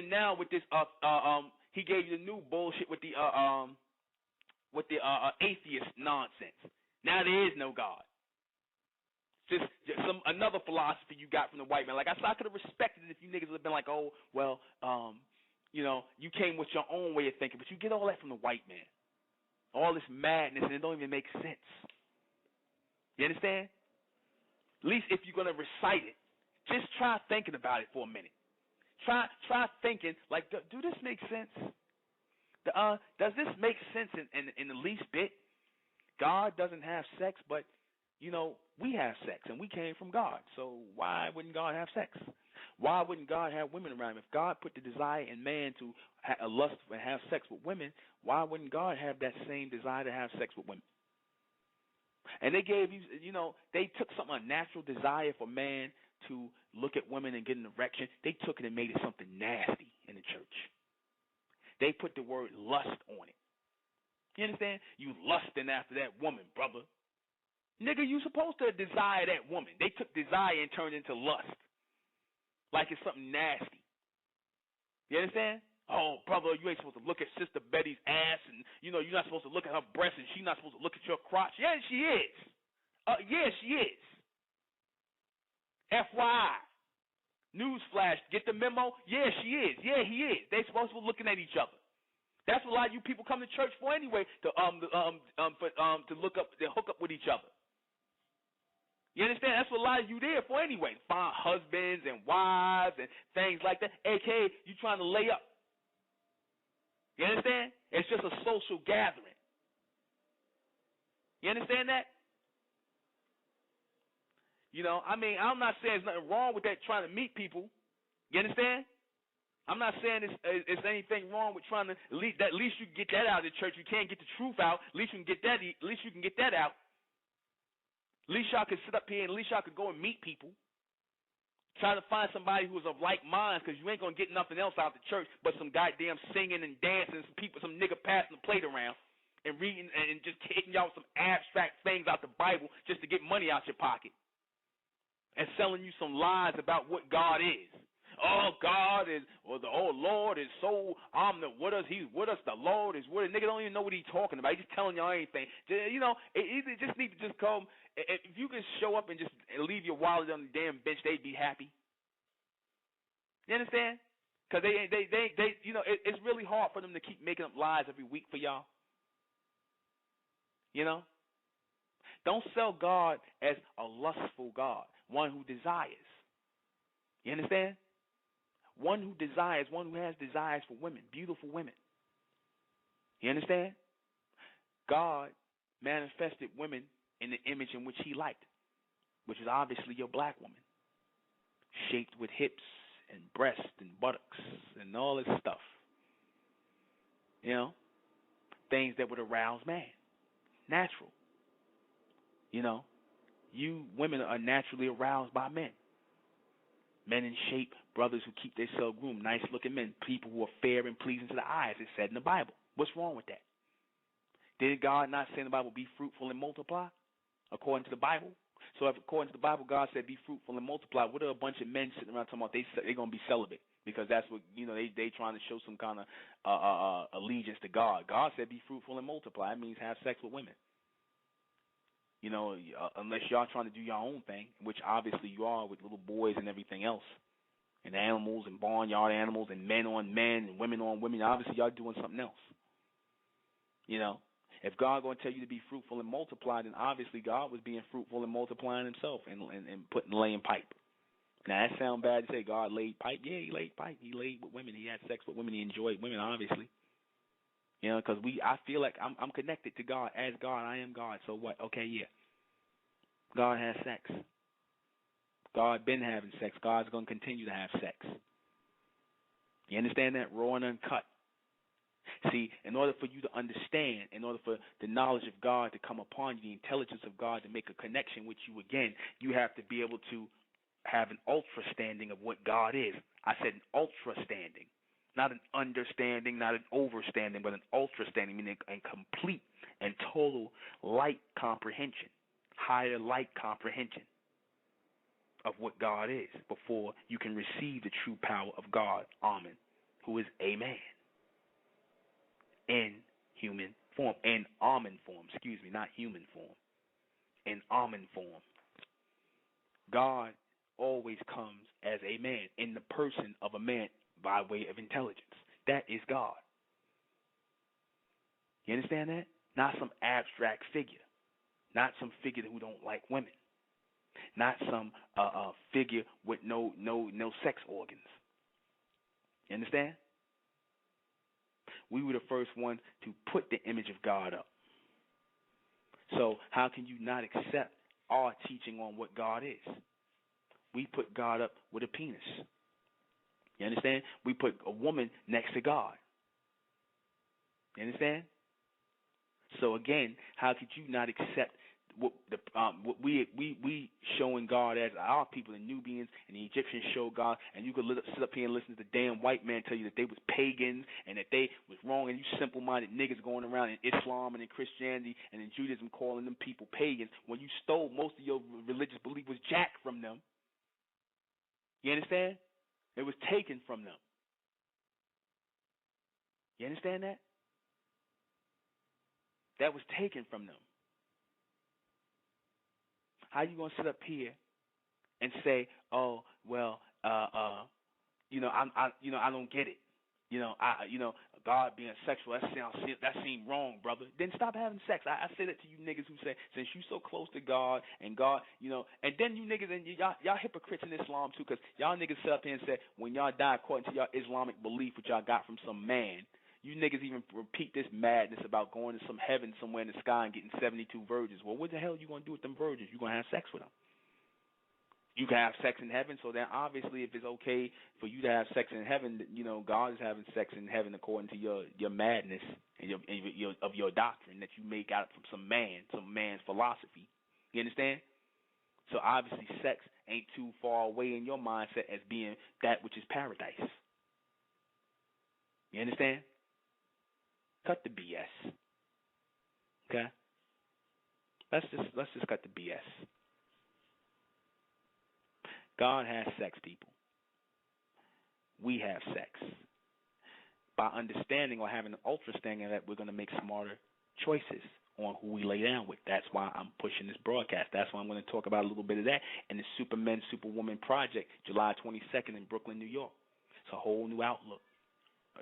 [SPEAKER 1] now with this he gave you the new bullshit with the atheist nonsense. Now there is no God. Just another philosophy you got from the white man. Like I said, I could have respected it if you niggas would have been like, oh well, you came with your own way of thinking, but you get all that from the white man. All this madness, and it don't even make sense. You understand? At least if you're going to recite it, just try thinking about it for a minute. Try thinking, like, do this make sense? Does this make sense in the least bit? God doesn't have sex, but, we have sex, and we came from God. So why wouldn't God have sex? Why wouldn't God have women around him? If God put the desire in man to lust and have sex with women, why wouldn't God have that same desire to have sex with women? And they gave you, they took some unnatural desire for man to look at women and get an erection. They took it and made it something nasty in the church. They put the word lust on it. You understand? You lusting after that woman, brother. Nigga, you supposed to desire that woman. They took desire and turned it into lust. Like it's something nasty. You understand? Oh, brother, you ain't supposed to look at Sister Betty's ass, and you're not supposed to look at her breasts, and she's not supposed to look at your crotch. Yeah, she is. Yeah, she is. FYI. Newsflash. Get the memo? Yeah, she is. Yeah, he is. They supposed to be looking at each other. That's what a lot of you people come to church for anyway, to look up, to hook up with each other. You understand? That's what a lot of you there for anyway. Find husbands and wives and things like that. AKA, you trying to lay up. You understand? It's just a social gathering. You understand that? I'm not saying there's nothing wrong with that, trying to meet people. You understand? I'm not saying it's anything wrong with trying to, at least you can get that out of the church. You can't get the truth out. At least you can get that out. At least y'all could sit up here and at least y'all could go and meet people. Try to find somebody who is of like minds, because you ain't going to get nothing else out of the church but some goddamn singing and dancing, some nigga passing the plate around and reading and just hitting y'all with some abstract things out the Bible just to get money out your pocket and selling you some lies about what God is. Oh, God is, or Lord is so omnipotent with us. He's with us. The Lord is with us. Nigga don't even know what he's talking about. He's just telling y'all anything. It just need to just come. If you can show up and just leave your wallet on the damn bench, they'd be happy. You understand? Because you know, it's really hard for them to keep making up lies every week for y'all. You know? Don't sell God as a lustful God, one who desires. You understand? One who desires, one who has desires for women, beautiful women. You understand? God manifested women in the image in which he liked, which is obviously your black woman, shaped with hips and breasts and buttocks and all this stuff. You know? Things that would arouse man. Natural. You know? You women are naturally aroused by men. Men in shape, brothers who keep themselves groomed, nice looking men, people who are fair and pleasing to the eyes, it's said in the Bible. What's wrong with that? Did God not say in the Bible, be fruitful and multiply? According to the Bible? So if according to the Bible, God said, be fruitful and multiply, what are a bunch of men sitting around talking about they're going to be celibate? Because that's what, you know, they trying to show some kind of allegiance to God. God said, be fruitful and multiply. That means have sex with women. You know, unless y'all trying to do your own thing, which obviously you are with little boys and everything else, and animals and barnyard animals and men on men and women on women. Obviously, y'all doing something else. You know, if God going to tell you to be fruitful and multiply, then obviously God was being fruitful and multiplying himself and laying pipe. Now, that sound bad to say God laid pipe. Yeah, he laid pipe. He laid with women. He had sex with women. He enjoyed women, obviously. You know, because I feel like I'm connected to God. As God, I am God. So what? Okay, yeah. God has sex. God been having sex. God's going to continue to have sex. You understand that? Raw and uncut. See, in order for you to understand, in order for the knowledge of God to come upon you, the intelligence of God to make a connection with you again, you have to be able to have an ultra-standing of what God is. I said an ultra-standing. Not an understanding, not an overstanding, but an ultra-standing, meaning a complete and total light comprehension, higher light comprehension of what God is before you can receive the true power of God, Amen, who is a man in human form, in Amen form, not human form, in Amen form. God always comes as a man, in the person of a man by way of intelligence. That is God. You understand that? Not some abstract figure. Not some figure who don't like women. Not some figure with no sex organs. You understand? We were the first ones to put the image of God up. So how can you not accept our teaching on what God is? We put God up with a penis. You understand? We put a woman next to God. You understand? So again, how could you not accept what we showing God as our people, the Nubians and the Egyptians show God, and you could sit up here and listen to the damn white man tell you that they was pagans and that they was wrong, and you simple-minded niggas going around in Islam and in Christianity and in Judaism calling them people pagans when you stole most of your religious belief was jacked from them. You understand? It was taken from them. You understand that? That was taken from them. How you gonna sit up here and say, "Oh, well, I don't get it. God being sexual, that seemed wrong, brother." Then stop having sex. I say that to you niggas who say, since you so close to God and God, and then you niggas and y'all hypocrites in Islam too, because y'all niggas sit up here and say when y'all die according to y'all Islamic belief, which y'all got from some man. You niggas even repeat this madness about going to some heaven somewhere in the sky and getting 72 virgins. Well, what the hell are you going to do with them virgins? You're going to have sex with them. You can have sex in heaven, so then obviously if it's okay for you to have sex in heaven, God is having sex in heaven according to your madness and your doctrine that you make out from some man's philosophy. You understand? So obviously sex ain't too far away in your mindset as being that which is paradise. You understand? Cut the BS. Okay? Let's just cut the BS. God has sex, people. We have sex. By understanding or having an ultra-standing of that, we're going to make smarter choices on who we lay down with. That's why I'm pushing this broadcast. That's why I'm going to talk about a little bit of that in the Supermen, Superwoman Project, July 22nd in Brooklyn, New York. a whole new outlook.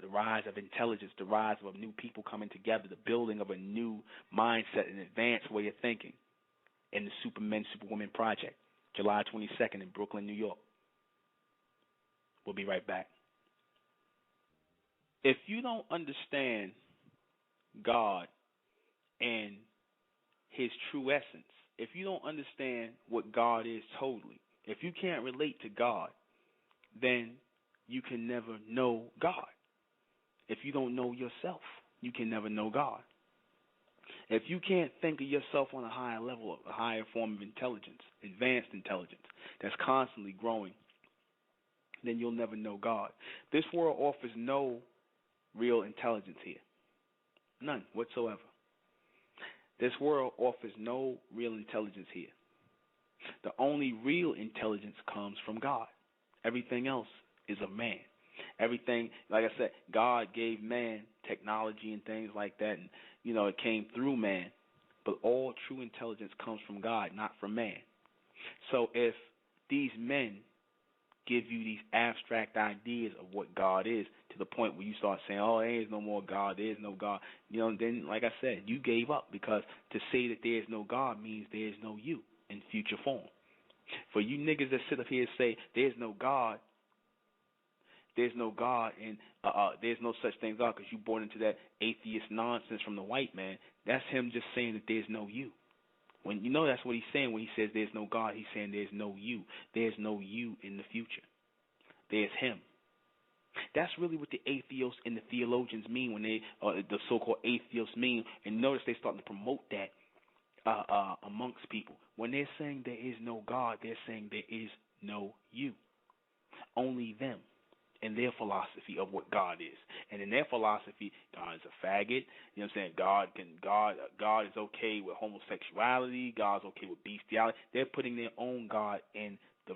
[SPEAKER 1] The rise of intelligence, the rise of a new people coming together, the building of a new mindset, an advanced way of thinking in the Supermen, Superwomen Project, July 22nd in Brooklyn, New York. We'll be right back. If you don't understand God and his true essence, if you don't understand what God is totally, if you can't relate to God, then you can never know God. If you don't know yourself, you can never know God. If you can't think of yourself on a higher level, a higher form of intelligence, advanced intelligence, that's constantly growing, then you'll never know God. This world offers no real intelligence here. None whatsoever. This world offers no real intelligence here. The only real intelligence comes from God. Everything else is of man. Everything, like I said, God gave man technology and things like that, and, it came through man. But all true intelligence comes from God, not from man. So if these men give you these abstract ideas of what God is, to the point where you start saying, oh, there is no more God, there is no God, then, like I said, you gave up, because to say that there is no God means there is no you in future form. For you niggas that sit up here and say there's no God, and there's no such thing as God because you bought into that atheist nonsense from the white man, that's him just saying that there's no you. When that's what he's saying when he says there's no God, he's saying there's no you. There's no you in the future. There's him. That's really what the atheists and the theologians mean when they, the so-called atheists mean, and notice they're starting to promote that amongst people. When they're saying there is no God, they're saying there is no you. Only them. In their philosophy of what God is. And in their philosophy, God is a faggot. You know what I'm saying? God is okay with homosexuality. God's okay with bestiality. They're putting their own God in the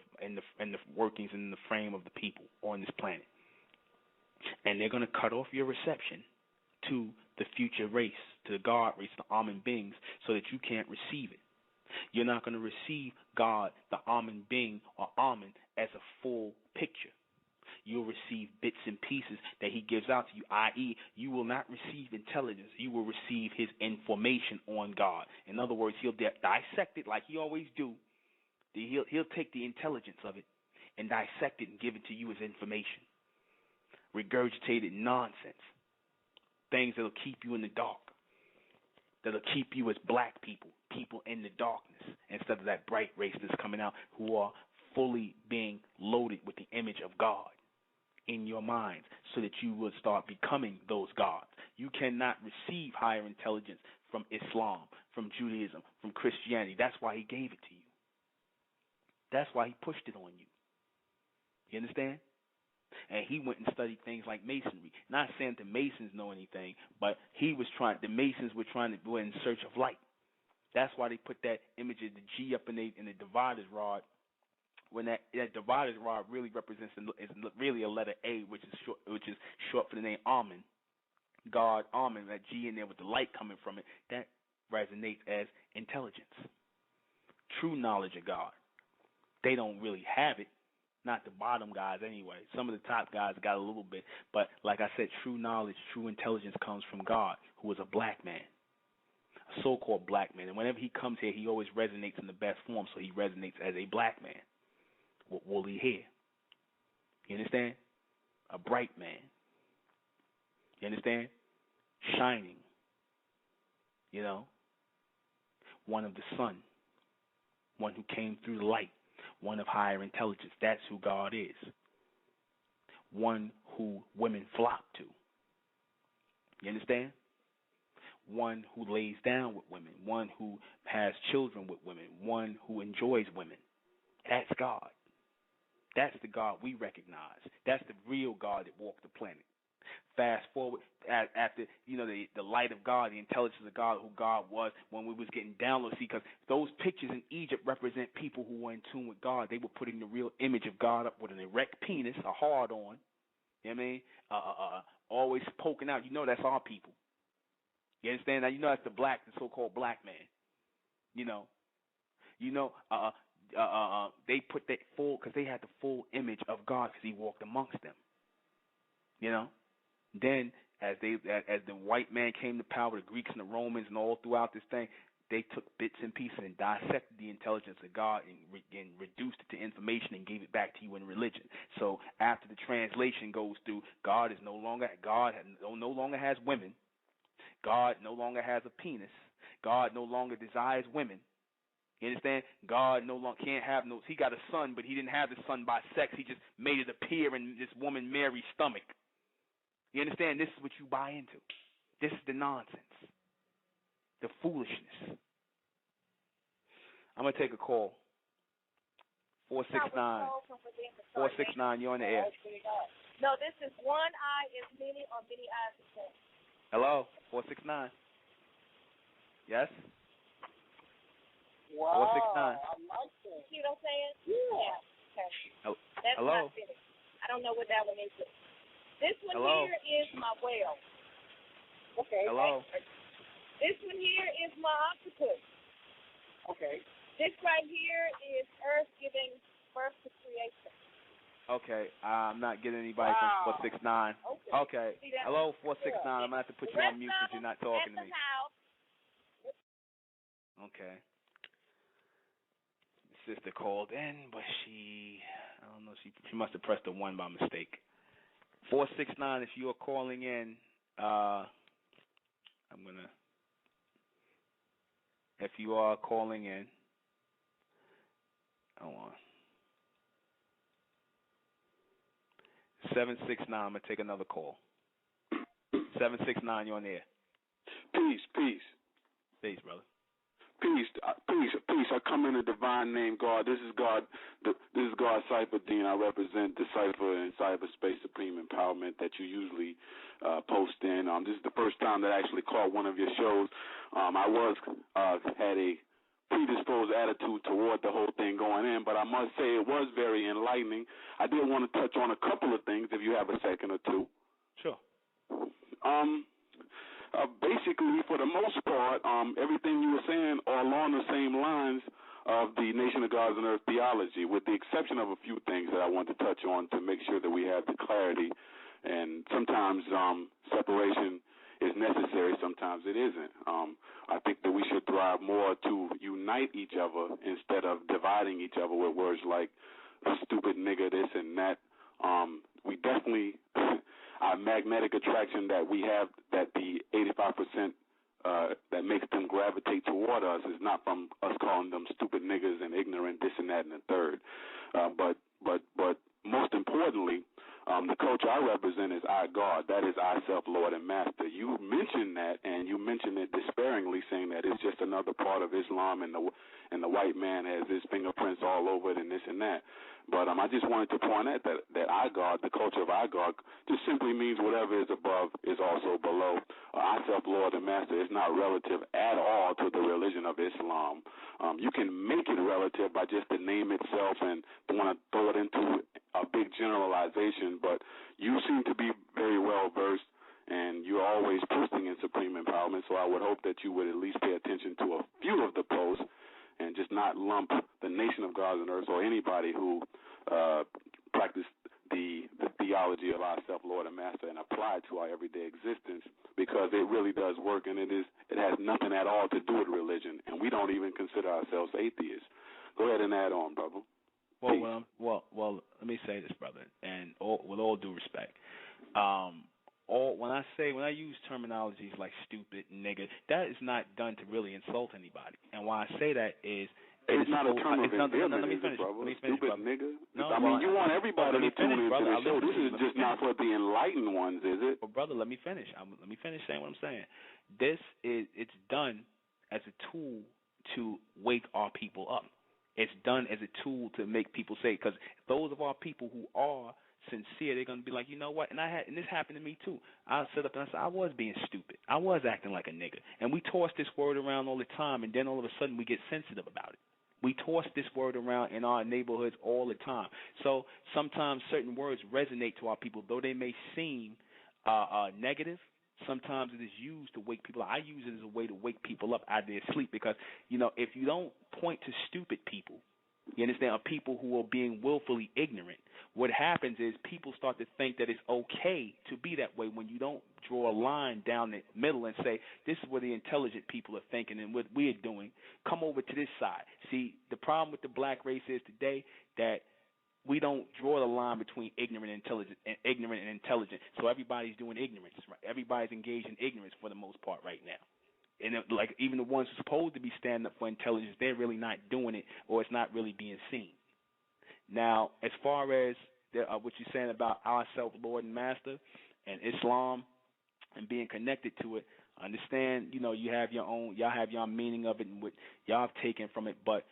[SPEAKER 1] workings and in the frame of the people on this planet. And they're going to cut off your reception to the future race, to the God race, the Amen beings, so that you can't receive it. You're not going to receive God, the Amen being, or Amen as a full picture. You'll receive bits and pieces that he gives out to you, i.e., you will not receive intelligence. You will receive his information on God. In other words, he'll dissect it like he always do. He'll take the intelligence of it and dissect it and give it to you as information. Regurgitated nonsense. Things that'll keep you in the dark. That'll keep you as black people, people in the darkness, instead of that bright race that's coming out who are fully being loaded with the image of God in your minds, so that you will start becoming those gods. You cannot receive higher intelligence from Islam, from Judaism, from Christianity. That's why he gave it to you. That's why he pushed it on you. You understand? And he went and studied things like Masonry. Not saying the Masons know anything, but the Masons were trying to go in search of light. That's why they put that image of the G up in the divider's rod, when that divider's rod really represents, is really a letter A, which is short for the name Amen. God, Amen, that G in there with the light coming from it, that resonates as intelligence. True knowledge of God. They don't really have it, not the bottom guys anyway. Some of the top guys got a little bit, but like I said, true knowledge, true intelligence comes from God, who is a black man, a so-called black man. And whenever he comes here, he always resonates in the best form, so he resonates as a black man with woolly hair. You understand? A bright man. You understand? Shining. One of the sun. One who came through the light. One of higher intelligence. That's who God is. One who women flock to. You understand? One who lays down with women. One who has children with women. One who enjoys women. That's God. That's the God we recognize. That's the real God that walked the planet. Fast forward after, the light of God, the intelligence of God, who God was when we was getting downloaded. See, because those pictures in Egypt represent people who were in tune with God. They were putting the real image of God up with an erect penis, a hard on. You know what I mean? Always poking out. That's our people. You understand? Now, that's the so-called black man. They put that full, because they had the full image of God because he walked amongst them. You know, then as the white man came to power, the Greeks and the Romans and all throughout this thing, they took bits and pieces and dissected the intelligence of God and reduced it to information and gave it back to you in religion. So after the translation goes through, God no longer has women. God no longer has a penis. God no longer desires women. You understand? God no longer can't have no. He got a son, but he didn't have the son by sex. He just made it appear in this woman Mary's stomach. You understand? This is what you buy into. This is the nonsense, the foolishness. I'm gonna take a call. 469. 469. You're on the air.
[SPEAKER 2] No, this is one eye is many or many eyes is one.
[SPEAKER 1] Hello. 469. Yes.
[SPEAKER 3] Wow.
[SPEAKER 1] 469.
[SPEAKER 3] I like that.
[SPEAKER 2] You see what I'm saying?
[SPEAKER 3] Yeah.
[SPEAKER 2] Okay. That's
[SPEAKER 1] Hello.
[SPEAKER 2] not finished. I don't know what that one is. This one
[SPEAKER 1] Hello.
[SPEAKER 2] here is my whale.
[SPEAKER 3] Okay.
[SPEAKER 1] Hello.
[SPEAKER 2] This one here is my octopus.
[SPEAKER 3] Okay.
[SPEAKER 2] This right here is Earth giving birth to creation.
[SPEAKER 1] Okay. I'm not getting anybody from 469. Okay. Hello, 469. I'm gonna have to put you on mute because you're not talking to me. Okay. Sister called in, but I don't know, she must have pressed the 1 by mistake. 469, if you are calling in, if you are calling in, hold on. 769, I'm going to take another call. 769, you're on the air.
[SPEAKER 4] Peace.
[SPEAKER 1] Peace, brother.
[SPEAKER 4] Peace. I come in the divine name, God. This is God. This is God Cypher Dean. I represent the Cypher and Cyberspace Supreme Empowerment that you usually post in. This is the first time that I actually caught one of your shows. I had a predisposed attitude toward the whole thing going in, but I must say it was very enlightening. I did want to touch on a couple of things if you have a second or two.
[SPEAKER 1] Sure.
[SPEAKER 4] Basically, for the most part, everything you were saying are along the same lines of the Nation of Gods and Earth theology, with the exception of a few things that I want to touch on to make sure that we have the clarity. And sometimes separation is necessary, sometimes it isn't. I think that we should thrive more to unite each other instead of dividing each other with words like stupid nigga, this and that. We definitely, our magnetic attraction that we have, that the 85% that makes them gravitate toward us is not from us calling them stupid niggas and ignorant, this and that and the third. But most importantly, the culture I represent is I God. That is I self, Lord, and Master. You mentioned that, and you mentioned it despairingly, saying that it's just another part of Islam, and the white man has his fingerprints all over it, and this and that. But I just wanted to point out that I God, the culture of I God, just simply means whatever is above is also below. I self, Lord, and Master is not relative at all to the religion of Islam. You can make it relative by just the name itself and want to throw it into a big generalization, but you seem to be very well versed, and you're always posting in Supreme Empowerment, so I would hope that you would at least pay attention to a few of the posts and just not lump the Nation of Gods and Earth or anybody who practice the theology of ourself, Lord, and Master, and apply it to our everyday existence, because it really does work, and it has nothing at all to do with religion, and we don't even consider ourselves atheists. Go ahead and add on, brother.
[SPEAKER 1] Well, let me say this, brother, and with all due respect, when I use terminologies like stupid, nigga, that is not done to really insult anybody. And why I say that is
[SPEAKER 4] it's not a term of endearment,
[SPEAKER 1] let me finish,
[SPEAKER 4] stupid
[SPEAKER 1] brother.
[SPEAKER 4] nigga.
[SPEAKER 1] No,
[SPEAKER 4] you want everybody to tune into the show. This is just not for the enlightened ones, is it?
[SPEAKER 1] Well, brother, let me finish. Let me finish saying what I'm saying. It's done as a tool to wake our people up. It's done as a tool to make people say, because those of our people who are sincere, they're going to be like, you know what, and this happened to me too. I sit up and I said, I was being stupid. I was acting like a nigga. And we toss this word around all the time, and then all of a sudden we get sensitive about it. We toss this word around in our neighborhoods all the time. So sometimes certain words resonate to our people, though they may seem negative. Sometimes it is used to wake people up. I use it as a way to wake people up out of their sleep, because, if you don't point to stupid people, You understand? Of people who are being willfully ignorant. What happens is people start to think that it's okay to be that way when you don't draw a line down the middle and say, this is what the intelligent people are thinking and what we're doing. Come over to this side. See, the problem with the black race is today that we don't draw the line between ignorant and intelligent. So everybody's doing ignorance. Right? Everybody's engaged in ignorance for the most part right now. And like even the ones who are supposed to be standing up for intelligence, they're really not doing it, or it's not really being seen. Now, as far as what you're saying about ourself, Lord and Master, and Islam, and being connected to it, I understand. You have your own, y'all have your own meaning of it and what y'all have taken from it, but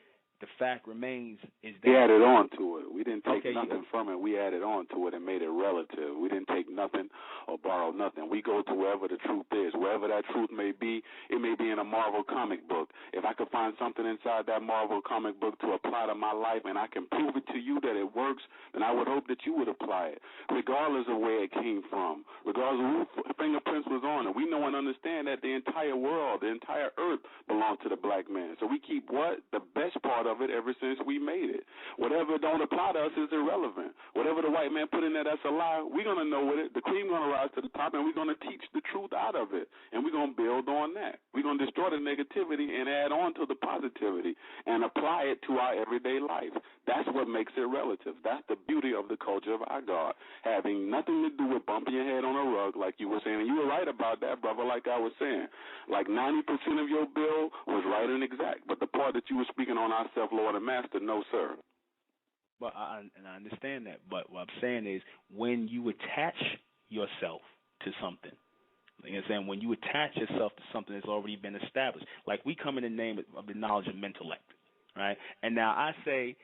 [SPEAKER 1] the fact remains is that
[SPEAKER 4] we added on to it. We didn't take nothing from it. We added on to it and made it relative. We didn't take nothing or borrow nothing. We go to wherever the truth is. Wherever that truth may be, it may be in a Marvel comic book. If I could find something inside that Marvel comic book to apply to my life and I can prove it to you that it works, then I would hope that you would apply it, regardless of where it came from, regardless of whose fingerprints was on it. We know and understand that the entire world, the entire earth belongs to the black man. So we keep what? The best part of it ever since we made it. Whatever don't apply to us is irrelevant. Whatever the white man put in there that's a lie, we're going to know with it. The cream going to rise to the top, and we're going to teach the truth out of it, and we're going to build on that. We're going to destroy the negativity and add on to the positivity and apply it to our everyday life. That's what makes it relative. That's the beauty of the culture of our God, having nothing to do with bumping your head on a rug like you were saying. And you were right about that, brother, like I was saying. Like 90% of your bill was right and exact, but the part that you were speaking on ourselves, Lord and Master, no, sir.
[SPEAKER 1] Well, I understand that, but what I'm saying is when you attach yourself to something, you know what I'm saying? When you attach yourself to something that's already been established, like we come in the name of the knowledge of mentellect, right? And now I say,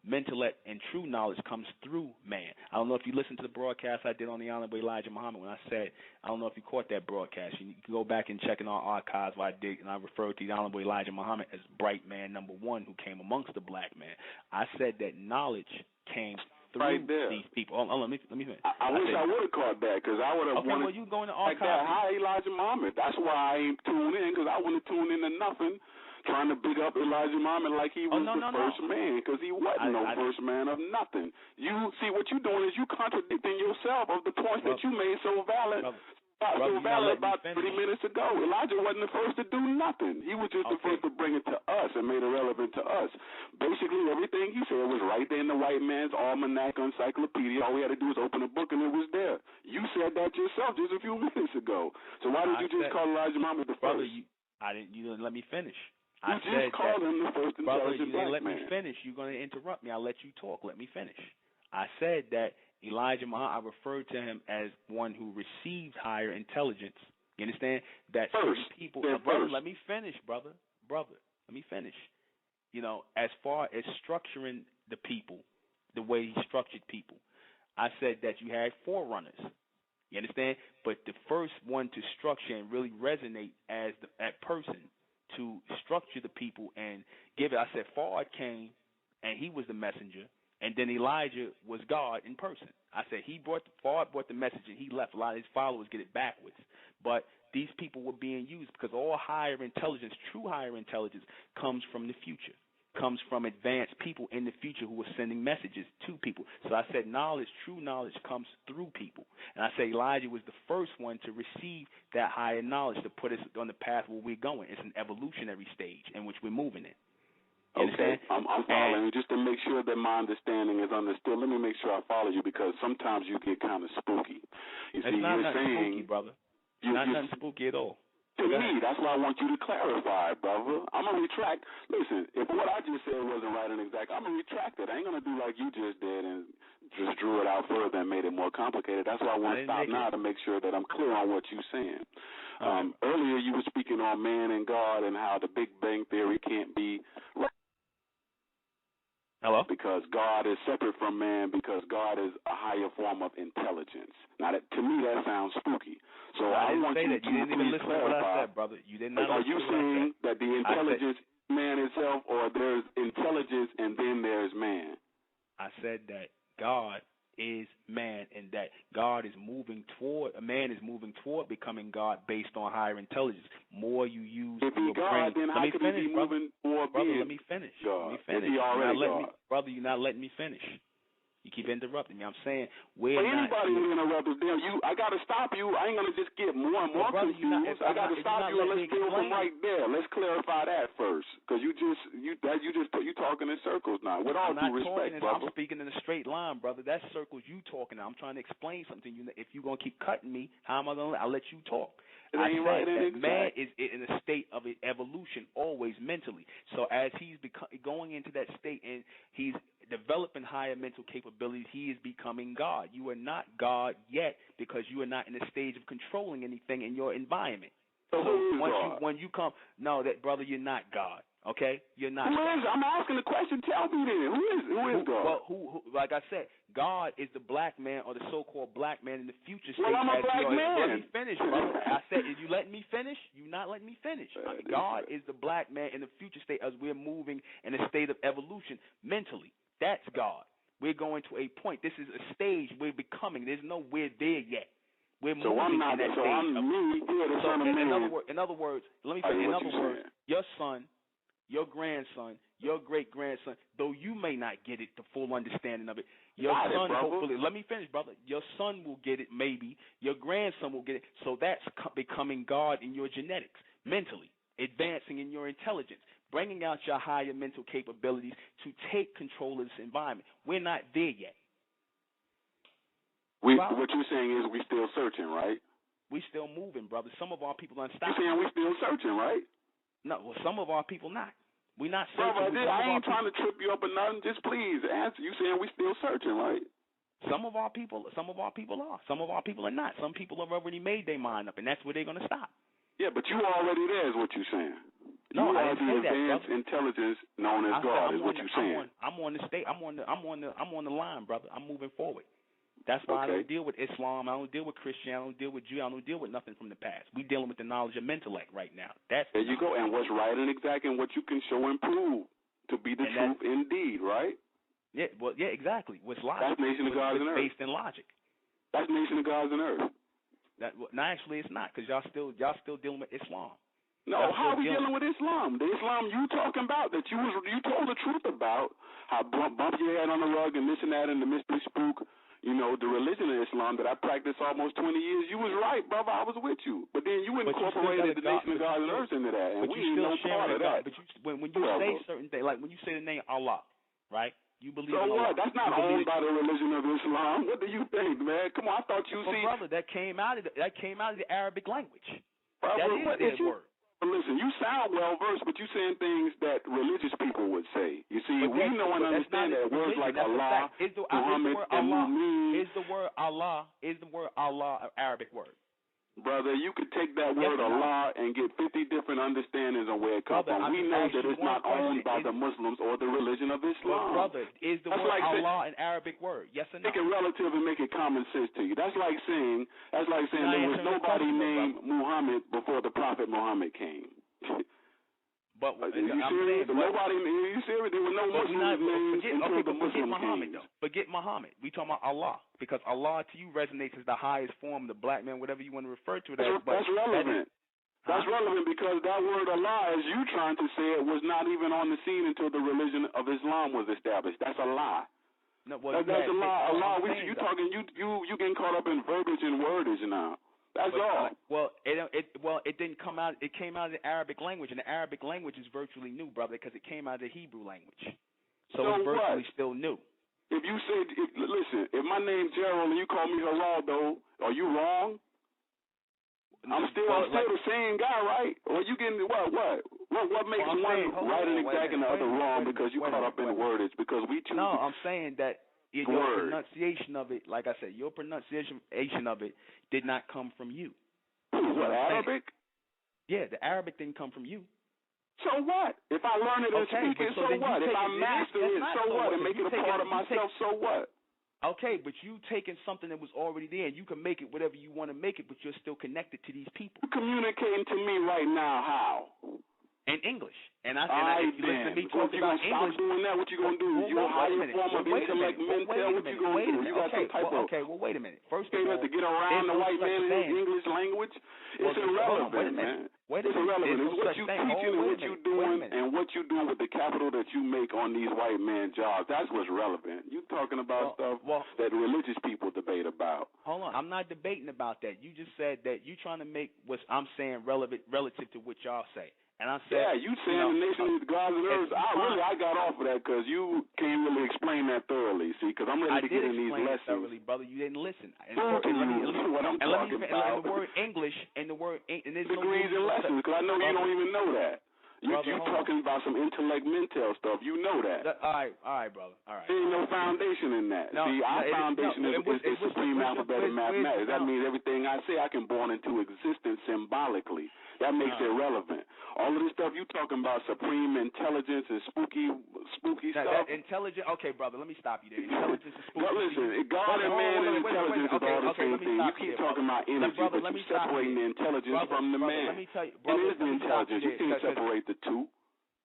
[SPEAKER 1] mentellect and true knowledge comes through man. I don't know if you listened to the broadcast I did on the Honorable Elijah Muhammad when I said, I don't know if you caught that broadcast. You can go back and check in our archives where I did, and I referred to the Honorable Elijah Muhammad as bright man number one who came amongst the black man. I said that knowledge came through
[SPEAKER 4] right there.
[SPEAKER 1] These people. Let me finish.
[SPEAKER 4] I wish I would have caught that because I would have
[SPEAKER 1] wanted.
[SPEAKER 4] Well,
[SPEAKER 1] you go in the
[SPEAKER 4] archives. Like that. Hi, Elijah Muhammad. That's why I ain't tuned in, because I wouldn't tune into nothing trying to big up Elijah Muhammad like he was the first man, because he wasn't first man of nothing. You see, what you're doing is you contradicting yourself of the point that you made so valid. About 30 minutes ago. Elijah wasn't the first to do nothing. He was just the first to bring it to us and made it relevant to us. Basically, everything he said was right there in the white man's almanac encyclopedia. All we had to do was open a book and it was there. You said that yourself just a few minutes ago. So why did you just call Elijah Muhammad the first?
[SPEAKER 1] You didn't let me finish.
[SPEAKER 4] You just called him the first intelligent black man.
[SPEAKER 1] You didn't let me finish. You're going to interrupt me. I'll let you talk. Let me finish. I said that Elijah Muhammad, I referred to him as one who received higher intelligence. You understand? That certain people. Brother, let me finish, brother. Let me finish. As far as structuring the people, the way he structured people, I said that you had forerunners. You understand? But the first one to structure and really resonate as that person to structure the people and give it. I said Fard came and he was the messenger, and then Elijah was God in person. I said Fard brought the message and he left. A lot of his followers get it backwards. But these people were being used because all higher intelligence, true higher intelligence, comes from the future, comes from advanced people in the future who are sending messages to people. So I said true knowledge comes through people. And I say Elijah was the first one to receive that higher knowledge to put us on the path where we're going. It's an evolutionary stage in which we're moving in.
[SPEAKER 4] Okay, I'm following you. Just to make sure that my understanding is understood, let me make sure I follow you, because sometimes you get kind of spooky.
[SPEAKER 1] It's not nothing spooky, brother. Nothing spooky at all.
[SPEAKER 4] To me, that's why I want you to clarify, brother. I'm going to retract. Listen, if what I just said wasn't right and exact, I'm going to retract it. I ain't going to do like you just did and just drew it out further and made it more complicated. That's why I want to stop now to make sure that I'm clear on what you're saying. Earlier, you were speaking on man and God and how the Big Bang Theory can't be right.
[SPEAKER 1] Hello?
[SPEAKER 4] Because God is separate from man, because God is a higher form of intelligence. Now, to me, that sounds spooky. So I want you to
[SPEAKER 1] didn't even listen to what I said, brother. You did not.
[SPEAKER 4] Are you saying that the intelligence is man itself, or there's intelligence and then there's man?
[SPEAKER 1] I said that God is man, and that God is moving toward, a man is moving toward becoming God based on higher intelligence. more you use
[SPEAKER 4] if
[SPEAKER 1] your
[SPEAKER 4] he God,
[SPEAKER 1] brain.
[SPEAKER 4] then how could he be moving toward
[SPEAKER 1] brother,
[SPEAKER 4] being
[SPEAKER 1] let me finish.
[SPEAKER 4] God?
[SPEAKER 1] Let me finish.
[SPEAKER 4] Is he already God?
[SPEAKER 1] Brother, you're not letting me finish. You keep interrupting me. I'm saying we're
[SPEAKER 4] well,
[SPEAKER 1] not.
[SPEAKER 4] Anybody will interrupt us. Damn, I got to stop you. I ain't going to just get more and more confused. I got to stop you and let's build from right there. Let's clarify that first, because you talking in circles now. With all due respect, brother.
[SPEAKER 1] I'm speaking in a straight line, brother. That's circles you talking now. I'm trying to explain something to you. If you're going to keep cutting me, how am I going to? I'll let you talk. I said that man is in a state of evolution always mentally. So as he's going into that state and he's developing higher mental capabilities, he is becoming God. You are not God yet because you are not in the stage of controlling anything in your environment.
[SPEAKER 4] So
[SPEAKER 1] when you come, no, that brother, you're not God. Okay, you're not.
[SPEAKER 4] Who is? I'm asking the question. Tell me then. Who is God?
[SPEAKER 1] Well, who? Like I said, God is the black man or the so-called black man in the future state.
[SPEAKER 4] Well, I'm a black man.
[SPEAKER 1] Let me finish, brother. I said, if you let me finish, you not letting me finish. God is the black man in the future state as we're moving in a state of evolution mentally. That's God. We're going to a point. This is a stage we're becoming. There's no we're there yet. We're moving in that stage.
[SPEAKER 4] I'm me here to turn a man.
[SPEAKER 1] In other words, let me say. In other words, your son, your grandson, your great-grandson, though you may not get it, the full understanding of it, your son, hopefully, let me finish, brother, your son will get it maybe, your grandson will get it, so that's becoming God in your genetics, mentally, advancing in your intelligence, bringing out your higher mental capabilities to take control of this environment. We're not there yet.
[SPEAKER 4] What you're saying is we still searching, right?
[SPEAKER 1] We still moving, brother. Some of our people unstoppable.
[SPEAKER 4] You're saying we still searching, right?
[SPEAKER 1] No, well, some of our people not. We're not searching.
[SPEAKER 4] Brother, I ain't trying to trip you up or nothing. Just please answer. You saying we still searching, right?
[SPEAKER 1] Some of our people are. Some of our people are not. Some people have already made their mind up, and that's where they're going to stop.
[SPEAKER 4] Yeah, but you already there is what you're saying.
[SPEAKER 1] No,
[SPEAKER 4] you
[SPEAKER 1] I didn't say that,
[SPEAKER 4] advanced intelligence known as God is what you're saying.
[SPEAKER 1] I'm on the state. I'm on the line, brother. I'm moving forward. That's why I don't deal with Islam. I don't deal with Christian. I don't deal with Jew. I don't deal with nothing from the past. We dealing with the knowledge of intellect right now. There you
[SPEAKER 4] go. And what's right and exact and what you can show and prove to be the truth indeed, right?
[SPEAKER 1] Yeah. Well, yeah, exactly. What's logic?
[SPEAKER 4] That's Nation of Gods and Earth.
[SPEAKER 1] Based in logic.
[SPEAKER 4] That's Nation of Gods and Earth.
[SPEAKER 1] No, actually, it's not, because y'all still dealing with Islam.
[SPEAKER 4] No, how are we dealing with Islam? The Islam you talking about that you told the truth about, how bump your head on the rug and this and that and the mystery spook. You know, the religion of Islam that I practiced almost 20 years, you was right, brother. I was with you. But then you incorporated the Nation of God and Earth into that, and we ain't no part of that.
[SPEAKER 1] But when you say certain things, like when you say the name Allah, right? You believe in
[SPEAKER 4] So
[SPEAKER 1] Allah.
[SPEAKER 4] what? That's not owned by the religion of Islam. What do you think, man? Come on, I thought you see.
[SPEAKER 1] Brother, that came out of the Arabic language.
[SPEAKER 4] Brother,
[SPEAKER 1] that is their word.
[SPEAKER 4] Listen, you sound well-versed, but you're saying things that religious people would say. You see, we know and understand that words like Allah, Muhammad, and Mu'min.
[SPEAKER 1] Is the word Allah an Arabic word?
[SPEAKER 4] Brother, you could take that word Allah and get 50 different understandings on where it comes from. We know that it's not owned by the Muslims or the religion of Islam.
[SPEAKER 1] Brother, is the word Allah an Arabic word? Yes or no?
[SPEAKER 4] Make it relative and make it common sense to you. That's like saying there was nobody named Muhammad before the Prophet Muhammad came.
[SPEAKER 1] But
[SPEAKER 4] are you serious? Nobody. Are you serious? There were no Muslims named until the Muslims
[SPEAKER 1] Muhammad,
[SPEAKER 4] came.
[SPEAKER 1] though. Forget Muhammad. We talking about Allah, because Allah to you resonates as the highest form, the black man, whatever you want to refer to it as.
[SPEAKER 4] That's relevant. That's relevant because that word Allah, as you trying to say it, was not even on the scene until the religion of Islam was established. That's a lie.
[SPEAKER 1] No, well,
[SPEAKER 4] that's a lie. Allah, you talking? You getting caught up in verbiage and wordage now. That's all.
[SPEAKER 1] It didn't come out. It came out of the Arabic language, and the Arabic language is virtually new, brother, because it came out of the Hebrew language. So it's virtually still new.
[SPEAKER 4] If you say, listen, if my name's Gerald and you call me Geraldo, are you wrong? I'm still the same guy, right? Or you getting what makes one right and exact and the other wrong because you caught up in the wordage because we choose.
[SPEAKER 1] No, I'm saying that. Your pronunciation of it, like I said, your pronunciation of it did not come from you.
[SPEAKER 4] What, Arabic?
[SPEAKER 1] Yeah, the Arabic didn't come from you.
[SPEAKER 4] So what? If I learn it and speak it, so what? If I master it, so what? And make it a part of myself, so what?
[SPEAKER 1] Okay, but you taking something that was already there, and you can make it whatever you want to make it, but you're still connected to these people.
[SPEAKER 4] You're communicating to me right now how?
[SPEAKER 1] in English. And if you listen to me
[SPEAKER 4] so
[SPEAKER 1] talk about English,
[SPEAKER 4] stop doing that, what you gonna do? You a higher form of intellect mental? What you gonna do? You got some type of
[SPEAKER 1] wait a minute. First
[SPEAKER 4] of all, to get around the white man in his English language. It's irrelevant, man. It's irrelevant. It's what you teaching and what you doing and what you doing with the capital that you make on these white man jobs. That's what's relevant. You talking about stuff that religious people debate about.
[SPEAKER 1] Hold on, I'm not debating about that. You just said that you trying to make what I'm saying relevant relative to what y'all say. And I said,
[SPEAKER 4] you saying the nation is God's and earth. I got off of that because you can't really explain that thoroughly. See, because I'm ready to get in these lessons.
[SPEAKER 1] Thoroughly, brother. You didn't listen.
[SPEAKER 4] What I'm talking about.
[SPEAKER 1] And the word English and the word and there's
[SPEAKER 4] degrees and lessons, because I know you don't even know that. You're talking about some intellect mental stuff. You know that.
[SPEAKER 1] All right, brother. All right.
[SPEAKER 4] There ain't no foundation in that. See, our foundation is the supreme alphabet of mathematics. That means everything I say I can born into existence symbolically. That makes it relevant. All of this stuff you talking about, supreme intelligence and spooky stuff.
[SPEAKER 1] Intelligent. Okay, brother. Let me stop you there. Intelligence is spooky.
[SPEAKER 4] Well, listen, God and man and intelligence is all the same thing. You keep talking about energy, but you're separating the intelligence from the man.
[SPEAKER 1] Let me tell you,
[SPEAKER 4] it is the intelligence. You can't separate the two.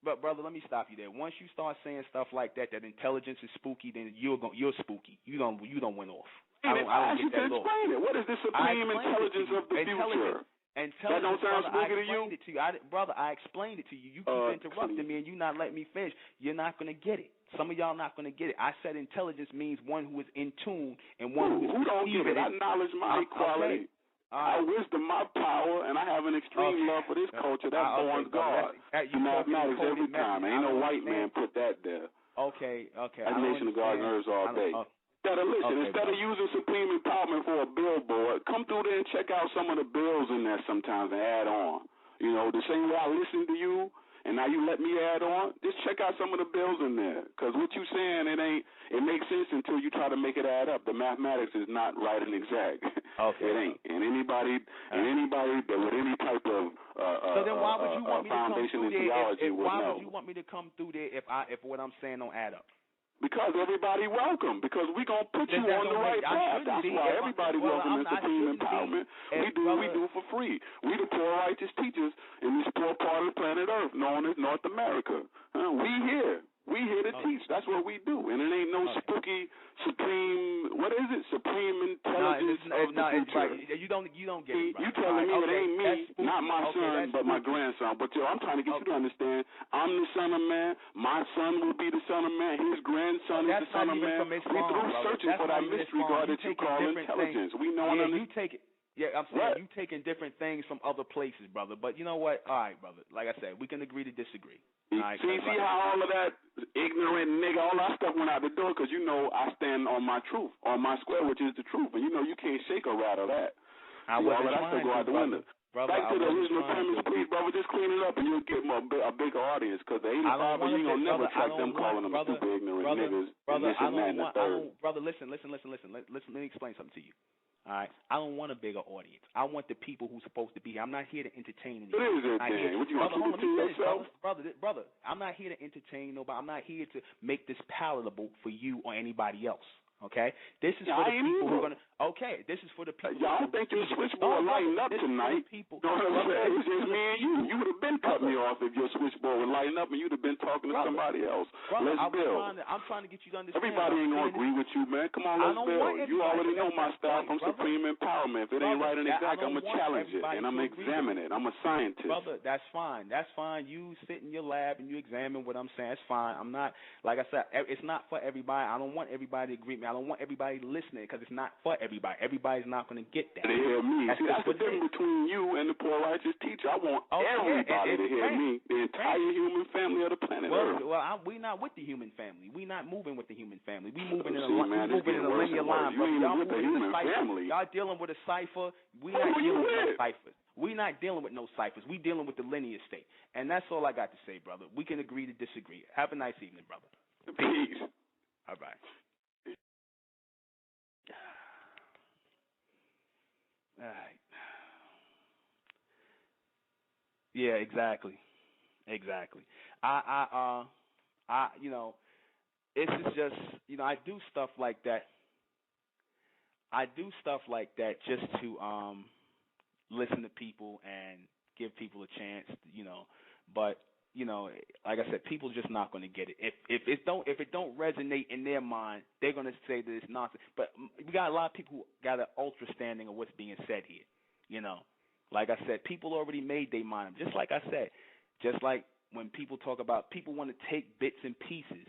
[SPEAKER 1] But brother, let me stop you there. Once you start saying stuff like that intelligence is spooky, then you're spooky. You don't win off. I don't get that look.
[SPEAKER 4] Explain it. What is the supreme intelligence of the future? That don't sound spooky to you?
[SPEAKER 1] Brother, I explained it to you. You keep interrupting me and you not letting me finish. You're not going to get it. Some of y'all not going to get it. I said intelligence means one who is in tune and one who is
[SPEAKER 4] don't get it? I acknowledge my equality. My wisdom, my power, and I have an extreme love for this culture. That borns God. Mathematics every time. Ain't no white man put that there.
[SPEAKER 1] Okay.
[SPEAKER 4] That nation of God and earth all day. Instead of using supreme empowerment for a billboard, come through there and check out some of the bills in there sometimes and add on. You know, the same way I listen to you and now you let me add on, just check out some of the bills in there. Because what you saying, it makes sense until you try to make it add up. The mathematics is not right and exact.
[SPEAKER 1] Okay.
[SPEAKER 4] It ain't. And anybody with any type of
[SPEAKER 1] so then why would you want me
[SPEAKER 4] foundation in theology would know.
[SPEAKER 1] Why would you want me to come through there if what I'm saying don't add up?
[SPEAKER 4] Because everybody welcome. Because we gonna put you on the right path. That's why everybody welcome in supreme empowerment. We do for free. We the poor righteous teachers in this poor part of the planet Earth, known as North America. We here. We here to teach. That's what we do. And it ain't no spooky supreme. What is it? Supreme intelligence of the future.
[SPEAKER 1] You don't get it. Right.
[SPEAKER 4] You telling me it ain't me, not my son, but my grandson. But I'm trying to get you to understand. I'm the son of man. My son will be the son of man. His grandson is the son of man. We through searching for that mystery God that you call intelligence. We know and understand.
[SPEAKER 1] I'm saying you taking different things from other places, brother. But you know what? All right, brother. Like I said, we can agree to disagree. Right,
[SPEAKER 4] see how all of that ignorant nigga, all that stuff went out the door because, you know, I stand on my truth, on my square, which is the truth. And, you know, you can't shake or rattle that.
[SPEAKER 1] All of that
[SPEAKER 4] stuff go out the window. Back to the original premise, please, brother. Just clean it up and you'll get a bigger audience because the 85 of you going to never track them calling them stupid, ignorant niggas.
[SPEAKER 1] Brother, listen. Let me explain something to you. All right, I don't want a bigger audience. I want the people who's supposed to be here. I'm not here to entertain anyone.
[SPEAKER 4] What is it, then? What you want to do yourself?
[SPEAKER 1] Brother, I'm not here to entertain nobody. I'm not here to make this palatable for you or anybody else. Okay, this is for the people who are gonna. Okay, this is for the people.
[SPEAKER 4] Y'all don't think your switchboard lighting up tonight?
[SPEAKER 1] People.
[SPEAKER 4] No, it's just me and you. You would have been cutting me off if your switchboard was lighting up, and you'd have been talking to somebody else.
[SPEAKER 1] Brother,
[SPEAKER 4] let's build.
[SPEAKER 1] I'm trying to get you to understand.
[SPEAKER 4] Everybody ain't gonna agree with you, man. Come on, let's build. You already know my style from Supreme Empowerment. If it ain't right and exact, I'm gonna challenge it and I'm gonna examine it. I'm a scientist.
[SPEAKER 1] Brother, that's fine. That's fine. You sit in your lab and you examine what I'm saying. It's fine. I'm not, like I said, it's not for everybody. I don't want everybody to agree with me. I don't want everybody listening because it's not for everybody. Everybody's not going to get that.
[SPEAKER 4] To hear me. That's the difference between you and the poor righteous teacher. I want everybody to hear me, the entire human family of the planet Earth.
[SPEAKER 1] Well, we're not with the human family. We're not moving with the human family. We're moving in a linear line.
[SPEAKER 4] You ain't even with the human family.
[SPEAKER 1] Y'all dealing with a cipher. We're not dealing with no ciphers. We're not dealing with no ciphers. We're dealing with the linear state. And that's all I got to say, brother. We can agree to disagree. Have a nice evening, brother.
[SPEAKER 4] Peace.
[SPEAKER 1] All right. All right. Yeah, exactly. I you know, it's just, you know, I do stuff like that just to listen to people and give people a chance, you know. But like I said, people just not going to get it. If it don't resonate in their mind, they're going to say that it's nonsense. But we got a lot of people who got an ultra standing of what's being said here. Like I said, people already made their mind up. Just like I said, just like when people talk about, people want to take bits and pieces.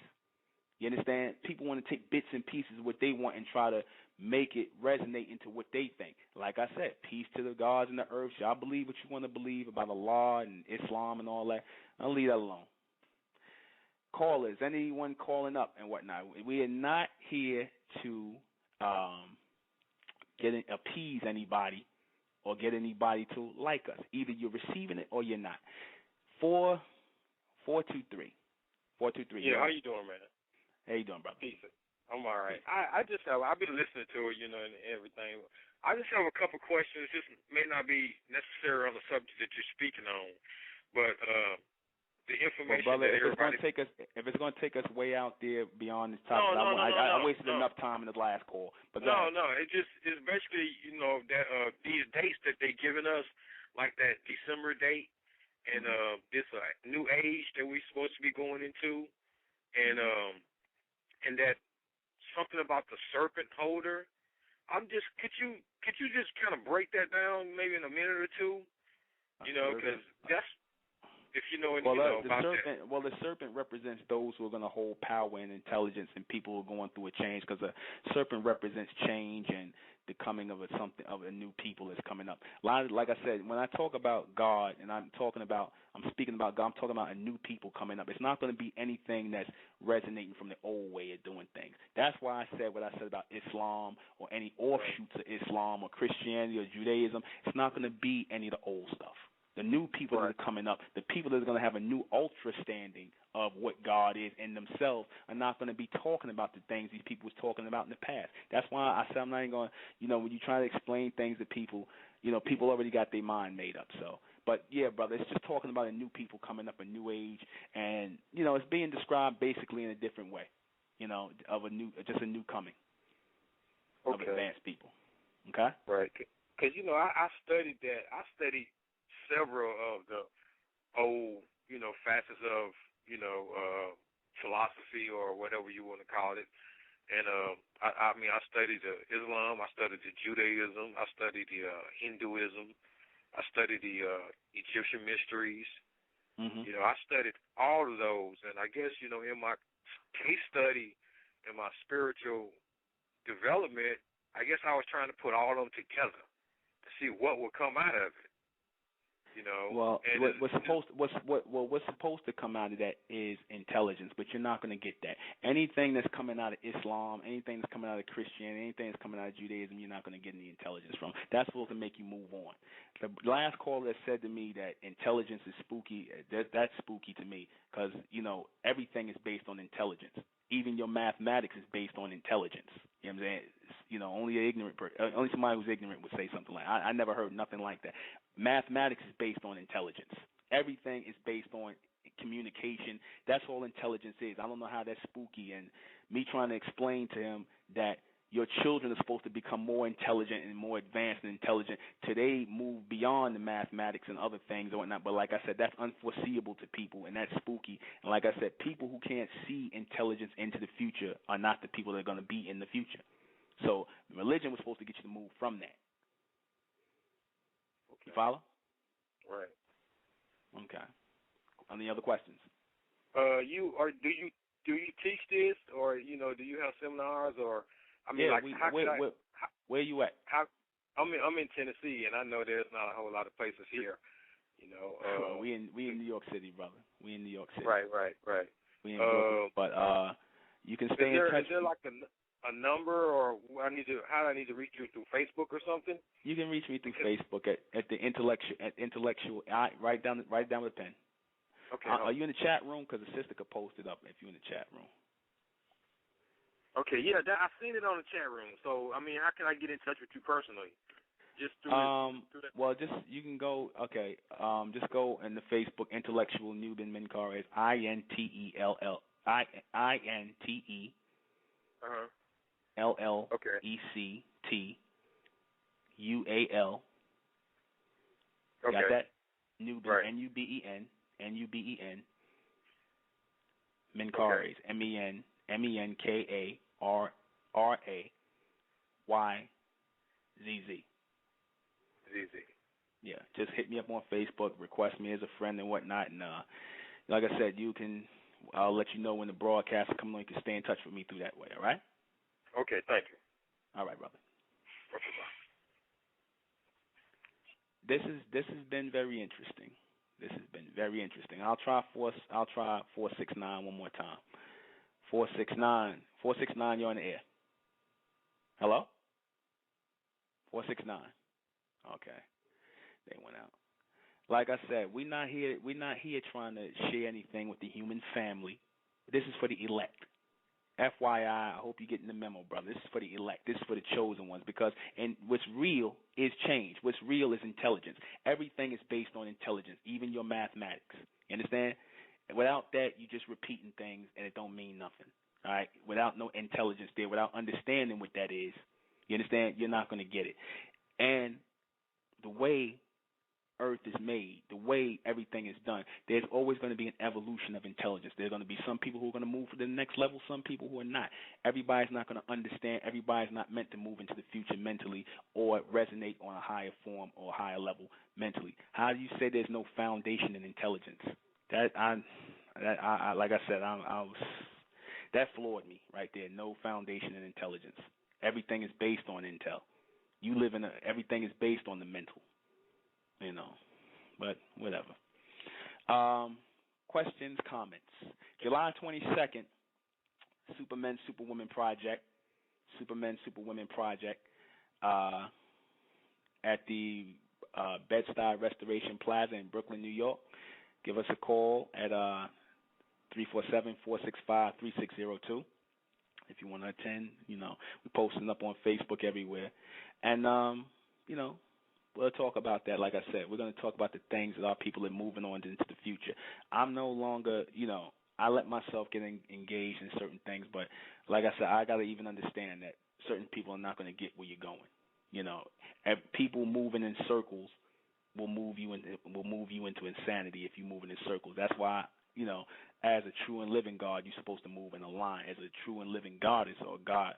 [SPEAKER 1] You understand? People want to take bits and pieces of what they want and try to make it resonate into what they think. Like I said, peace to the gods and the earth. Y'all believe what you want to believe about Allah and Islam and all that. I'll leave that alone. Callers, anyone calling up and whatnot. We are not here to appease anybody or get anybody to like us. Either you're receiving it or you're not. 423. 423.
[SPEAKER 5] Yeah, how you doing, man?
[SPEAKER 1] How you doing, brother?
[SPEAKER 5] Peace. I'm all right. I've been listening to it, and everything. I just have a couple questions. This may not be necessary on the subject that you're speaking on, but the information
[SPEAKER 1] brother,
[SPEAKER 5] that everybody...
[SPEAKER 1] if it's going to take us way out there beyond this topic, I wasted enough time in the last call. But
[SPEAKER 5] no, it's basically, that these dates that they're giving us, like that December date, and this new age that we're supposed to be going into, and that something about the serpent holder. Could you just kind of break that down maybe in a minute or two? Because that's, if you know anything about that.
[SPEAKER 1] Well, the serpent represents those who are going to hold power and intelligence, and people who are going through a change. Because the serpent represents change and the coming of a new people that's coming up. Like I said, when I talk about God and I'm speaking about God, I'm talking about a new people coming up. It's not going to be anything that's resonating from the old way of doing things. That's why I said what I said about Islam or any offshoots of Islam or Christianity or Judaism. It's not going to be any of the old stuff. The new people that are coming up, the people that are going to have a new ultra standing of what God is in themselves, are not going to be talking about the things these people was talking about in the past. That's why I said I'm not even going to, when you try to explain things to people, people already got their mind made up. So, but yeah, brother, it's just talking about a new people coming up, a new age, and it's being described basically in a different way, of just a new coming of advanced people. Okay.
[SPEAKER 5] Right. Because I studied that. I studied several of the old, facets of, philosophy or whatever you want to call it. And I studied Islam, I studied the Judaism, I studied the Hinduism, I studied the Egyptian mysteries.
[SPEAKER 1] Mm-hmm.
[SPEAKER 5] I studied all of those, and I guess in my case study and my spiritual development, I guess I was trying to put all of them together to see what would come out of it.
[SPEAKER 1] Well, what's supposed to come out of that is intelligence, but you're not going to get that. Anything that's coming out of Islam, anything that's coming out of Christianity, anything that's coming out of Judaism, you're not going to get any intelligence from. That's supposed to make you move on. The last caller said to me that intelligence is spooky. That's spooky to me because, everything is based on intelligence. Even your mathematics is based on intelligence. You know what I'm saying? Only somebody who's ignorant would say something like that. I never heard nothing like that. Mathematics is based on intelligence. Everything is based on communication. That's all intelligence is. I don't know how that's spooky. And me trying to explain to him that your children are supposed to become more intelligent and more advanced and intelligent till they move beyond the mathematics and other things and whatnot. But like I said, that's unforeseeable to people, and that's spooky. And like I said, people who can't see intelligence into the future are not the people that are going to be in the future. So religion was supposed to get you to move from that. You follow?
[SPEAKER 5] Right.
[SPEAKER 1] Okay. Any other questions?
[SPEAKER 5] Do you teach this, or do you have seminars, or
[SPEAKER 1] where you at?
[SPEAKER 5] I'm in Tennessee, and I know there's not a whole lot of places here.
[SPEAKER 1] We in New York City, brother. We in New York City.
[SPEAKER 5] Right.
[SPEAKER 1] We in New York, but you can stay in touch.
[SPEAKER 5] Is there like a number, or how do I need to reach you through Facebook or something?
[SPEAKER 1] You can reach me through Facebook at the intellectual. Write down with a pen.
[SPEAKER 5] Okay.
[SPEAKER 1] Are you in the chat room? Because the sister could post it up if you're in the chat room.
[SPEAKER 5] Okay, yeah, I've seen it on the chat room. So, how can I get in touch with you personally? Just through that?
[SPEAKER 1] Well, you can go. Okay, just go in the Facebook Intellectual Nuben Menkarez, INTELL. LLECTUAL.
[SPEAKER 5] Okay.
[SPEAKER 1] Got that? Nuben,
[SPEAKER 5] right.
[SPEAKER 1] NUBEN. Menkares, MENKARAYZZ.
[SPEAKER 5] ZZ.
[SPEAKER 1] Yeah, just hit me up on Facebook, request me as a friend and whatnot, and like I said, I'll let you know when the broadcast is coming on. You can stay in touch with me through that way. All right?
[SPEAKER 5] Okay, thank you.
[SPEAKER 1] All right, brother.
[SPEAKER 5] Okay,
[SPEAKER 1] This has been very interesting. I'll try 469 one more time. 469, you're on the air. Hello? 469. Okay. They went out. Like I said, we're not here trying to share anything with the human family. This is for the elect. FYI, I hope you're getting the memo, brother. This is for the elect. This is for the chosen ones, because what's real is change. What's real is intelligence. Everything is based on intelligence, even your mathematics. You understand? Without that, you're just repeating things, and it don't mean nothing. All right? Without no intelligence there, without understanding what that is, you understand? You're not going to get it. And the way Earth is made, the way everything is done, there's always going to be an evolution of intelligence. There's going to be some people who are going to move to the next level, some people who are not. Everybody's not going to understand. Everybody's not meant to move into the future mentally or resonate on a higher form or higher level mentally. How do you say there's no foundation in intelligence? That floored me right there. No foundation in intelligence. Everything is based on intel. Everything is based on the mental. But whatever. Questions, comments. July 22nd, Supermen, Superwomen Project at the Bed-Stuy Restoration Plaza in Brooklyn, New York. Give us a call at 347-465-3602 if you want to attend. We're posting up on Facebook everywhere. And, we'll talk about that. Like I said, we're going to talk about the things that our people are moving on into the future. I'm no longer, I let myself get engaged in certain things, but like I said, I got to even understand that certain people are not going to get where you're going. And people moving in circles will move you into insanity if you're moving in circles. That's why, as a true and living God, you're supposed to move in a line. As a true and living goddess or God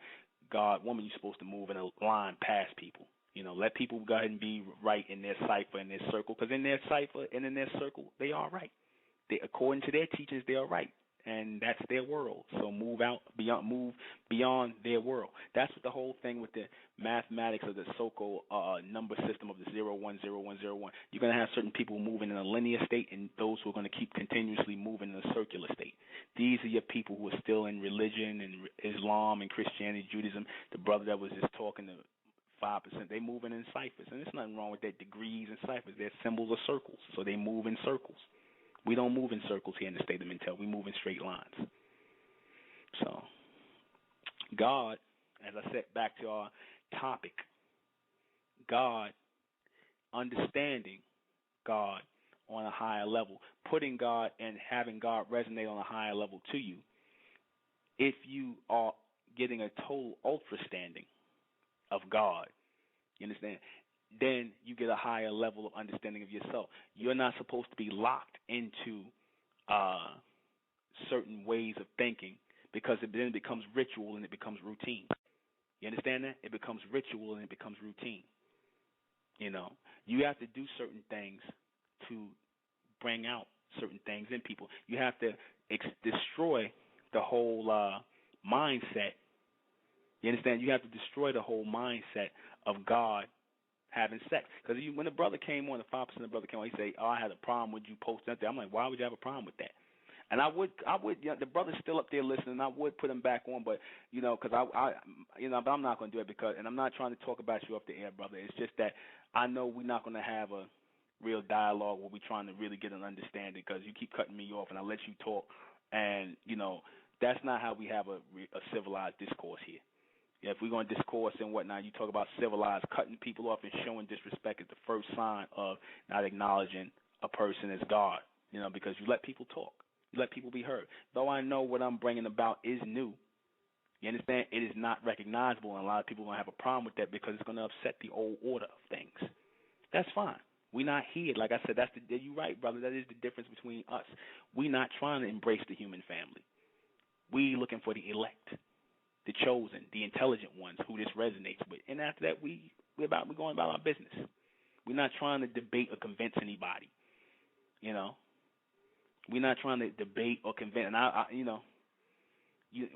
[SPEAKER 1] woman, you're supposed to move in a line past people. Let people go ahead and be right in their cipher, in their circle, because in their cipher and in their circle, they are right. According to their teachers, they are right, and that's their world. So move beyond their world. That's what the whole thing with the mathematics of the so-called number system of the 0-1-0-1-0-1. You're going to have certain people moving in a linear state, and those who are going to keep continuously moving in a circular state. These are your people who are still in religion and Islam and Christianity, Judaism. The brother that was just talking to 5%, they moving in ciphers, and there's nothing wrong with that. Degrees and ciphers, they're symbols of circles, so they move in circles. We don't move in circles here in the state of Mentel. We move in straight lines. So, God, as I said, back to our topic, God, understanding God on a higher level, putting God and having God resonate on a higher level to you, if you are getting a total ultra-standing of God, you understand? Then you get a higher level of understanding of yourself. You're not supposed to be locked into certain ways of thinking, because it then becomes ritual and it becomes routine. You understand that? It becomes ritual and it becomes routine. You have to do certain things to bring out certain things in people. You have to destroy the whole mindset. You understand? You have to destroy the whole mindset of God having sex. Because when the brother came on, the 5% of the brother came on, he said, I had a problem with you posting that there. I'm like, why would you have a problem with that? And I would, the brother's still up there listening. I would put him back on, but because but I'm not going to do it because, and I'm not trying to talk about you off the air, brother. It's just that I know we're not going to have a real dialogue where we're trying to really get an understanding, because you keep cutting me off and I let you talk, and that's not how we have a civilized discourse here. Yeah, if we're going to discourse and whatnot, you talk about civilized, cutting people off and showing disrespect is the first sign of not acknowledging a person as God, because you let people talk. You let people be heard. Though I know what I'm bringing about is new, you understand, it is not recognizable, and a lot of people are going to have a problem with that because it's going to upset the old order of things. That's fine. We're not here. Like I said, you're right, brother. That is the difference between us. We're not trying to embrace the human family. We looking for the elect, the chosen, the intelligent ones who this resonates with. And after that, we're going about our business. We're not trying to debate or convince anybody. You know, we're not trying to debate or convince. And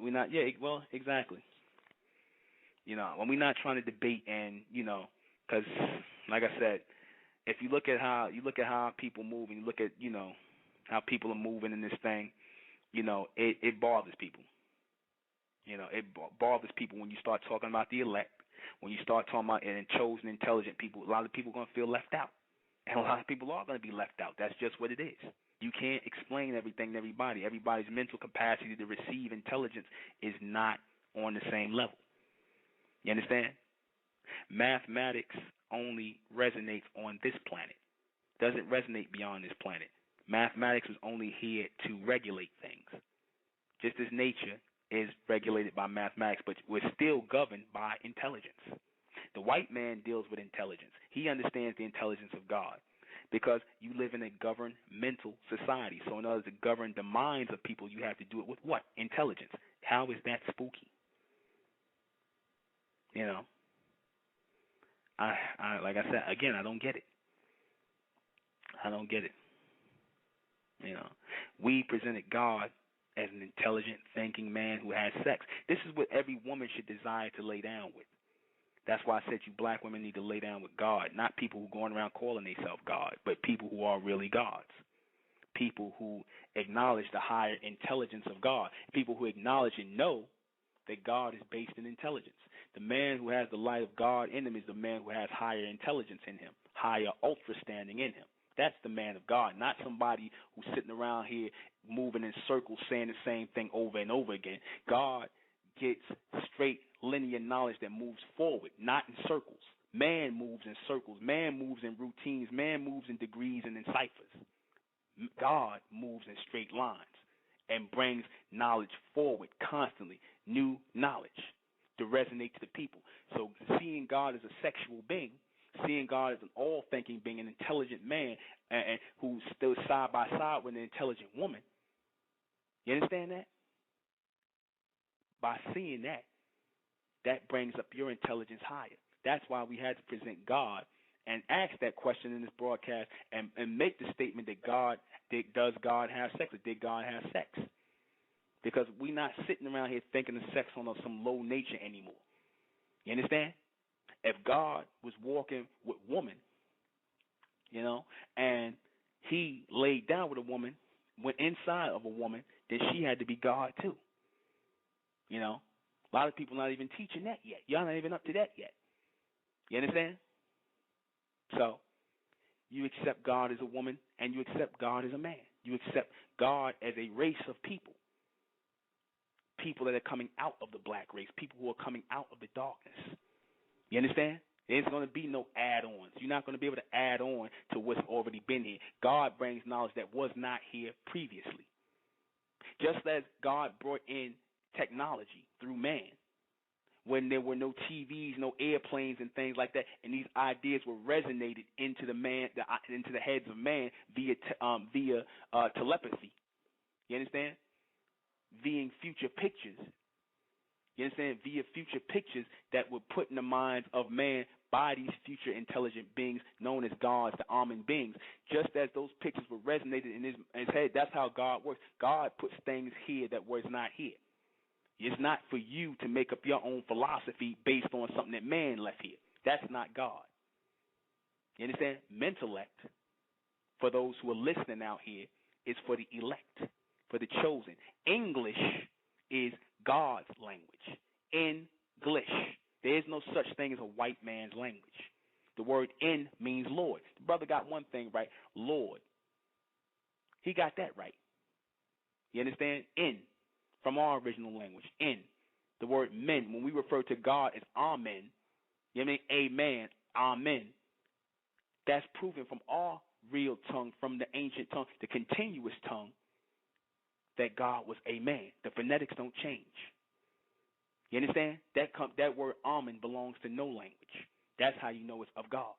[SPEAKER 1] we're not. Yeah, well, exactly. You know, when we're not trying to debate, and because like I said, if you look at how people move, and you look at how people are moving in this thing, it bothers people. It bothers people when you start talking about the elect, when you start talking about and chosen, intelligent people. A lot of people are going to feel left out, and a lot of people are going to be left out. That's just what it is. You can't explain everything to everybody. Everybody's mental capacity to receive intelligence is not on the same level. You understand? Mathematics only resonates on this planet. Doesn't resonate beyond this planet. Mathematics is only here to regulate things. Just as nature is regulated by mathematics, but we're still governed by intelligence. The white man deals with intelligence. He understands the intelligence of God because you live in a governmental society. So in order to govern the minds of people, you have to do it with what? Intelligence. How is that spooky? I like I said, again, I don't get it. I don't get it. We presented God as an intelligent, thinking man who has sex. This is what every woman should desire to lay down with. That's why I said you black women need to lay down with God, not people who are going around calling themselves God, but people who are really gods. People who acknowledge the higher intelligence of God. People who acknowledge and know that God is based in intelligence. The man who has the light of God in him is the man who has higher intelligence in him, higher ultra standing in him. That's the man of God, not somebody who's sitting around here moving in circles saying the same thing over and over again. God gets straight linear knowledge that moves forward, not in circles. Man moves in circles. Man moves in routines. Man moves in degrees and in ciphers. God moves in straight lines and brings knowledge forward constantly, new knowledge to resonate to the people. So seeing God as a sexual being, seeing God as an all-thinking being, an intelligent man, and who's still side by side with an intelligent woman, you understand that? By seeing that, that brings up your intelligence higher. That's why we had to present God and ask that question in this broadcast and make the statement that does God have sex, or did God have sex? Because we're not sitting around here thinking of sex on some low nature anymore. You understand? If God was walking with woman, and he laid down with a woman, went inside of a woman, then she had to be God too. A lot of people not even teaching that yet. Y'all not even up to that yet. You understand? So you accept God as a woman and you accept God as a man. You accept God as a race of people. People that are coming out of the black race, people who are coming out of the darkness. You understand? There's going to be no add-ons. You're not going to be able to add on to what's already been here. God brings knowledge that was not here previously. Just as God brought in technology through man, when there were no TVs, no airplanes, and things like that, and these ideas were resonated into the heads of man via telepathy. You understand? Via future pictures. You understand? Via future pictures that were put in the minds of man by these future intelligent beings known as gods, the Amen beings. Just as those pictures were resonated in his head, that's how God works. God puts things here that was not here. It's not for you to make up your own philosophy based on something that man left here. That's not God. You understand? Mentellect, for those who are listening out here, is for the elect, for the chosen. English is God's language. English. There is no such thing as a white man's language. The word in means Lord. The brother got one thing right, Lord. He got that right. You understand? In. From our original language, in. The word men, when we refer to God as Amen, you know what I mean? Amen, Amen. That's proven from our real tongue, from the ancient tongue, the continuous tongue, that God was a man. The phonetics don't change. You understand? That word Amen belongs to no language. That's how you know it's of God.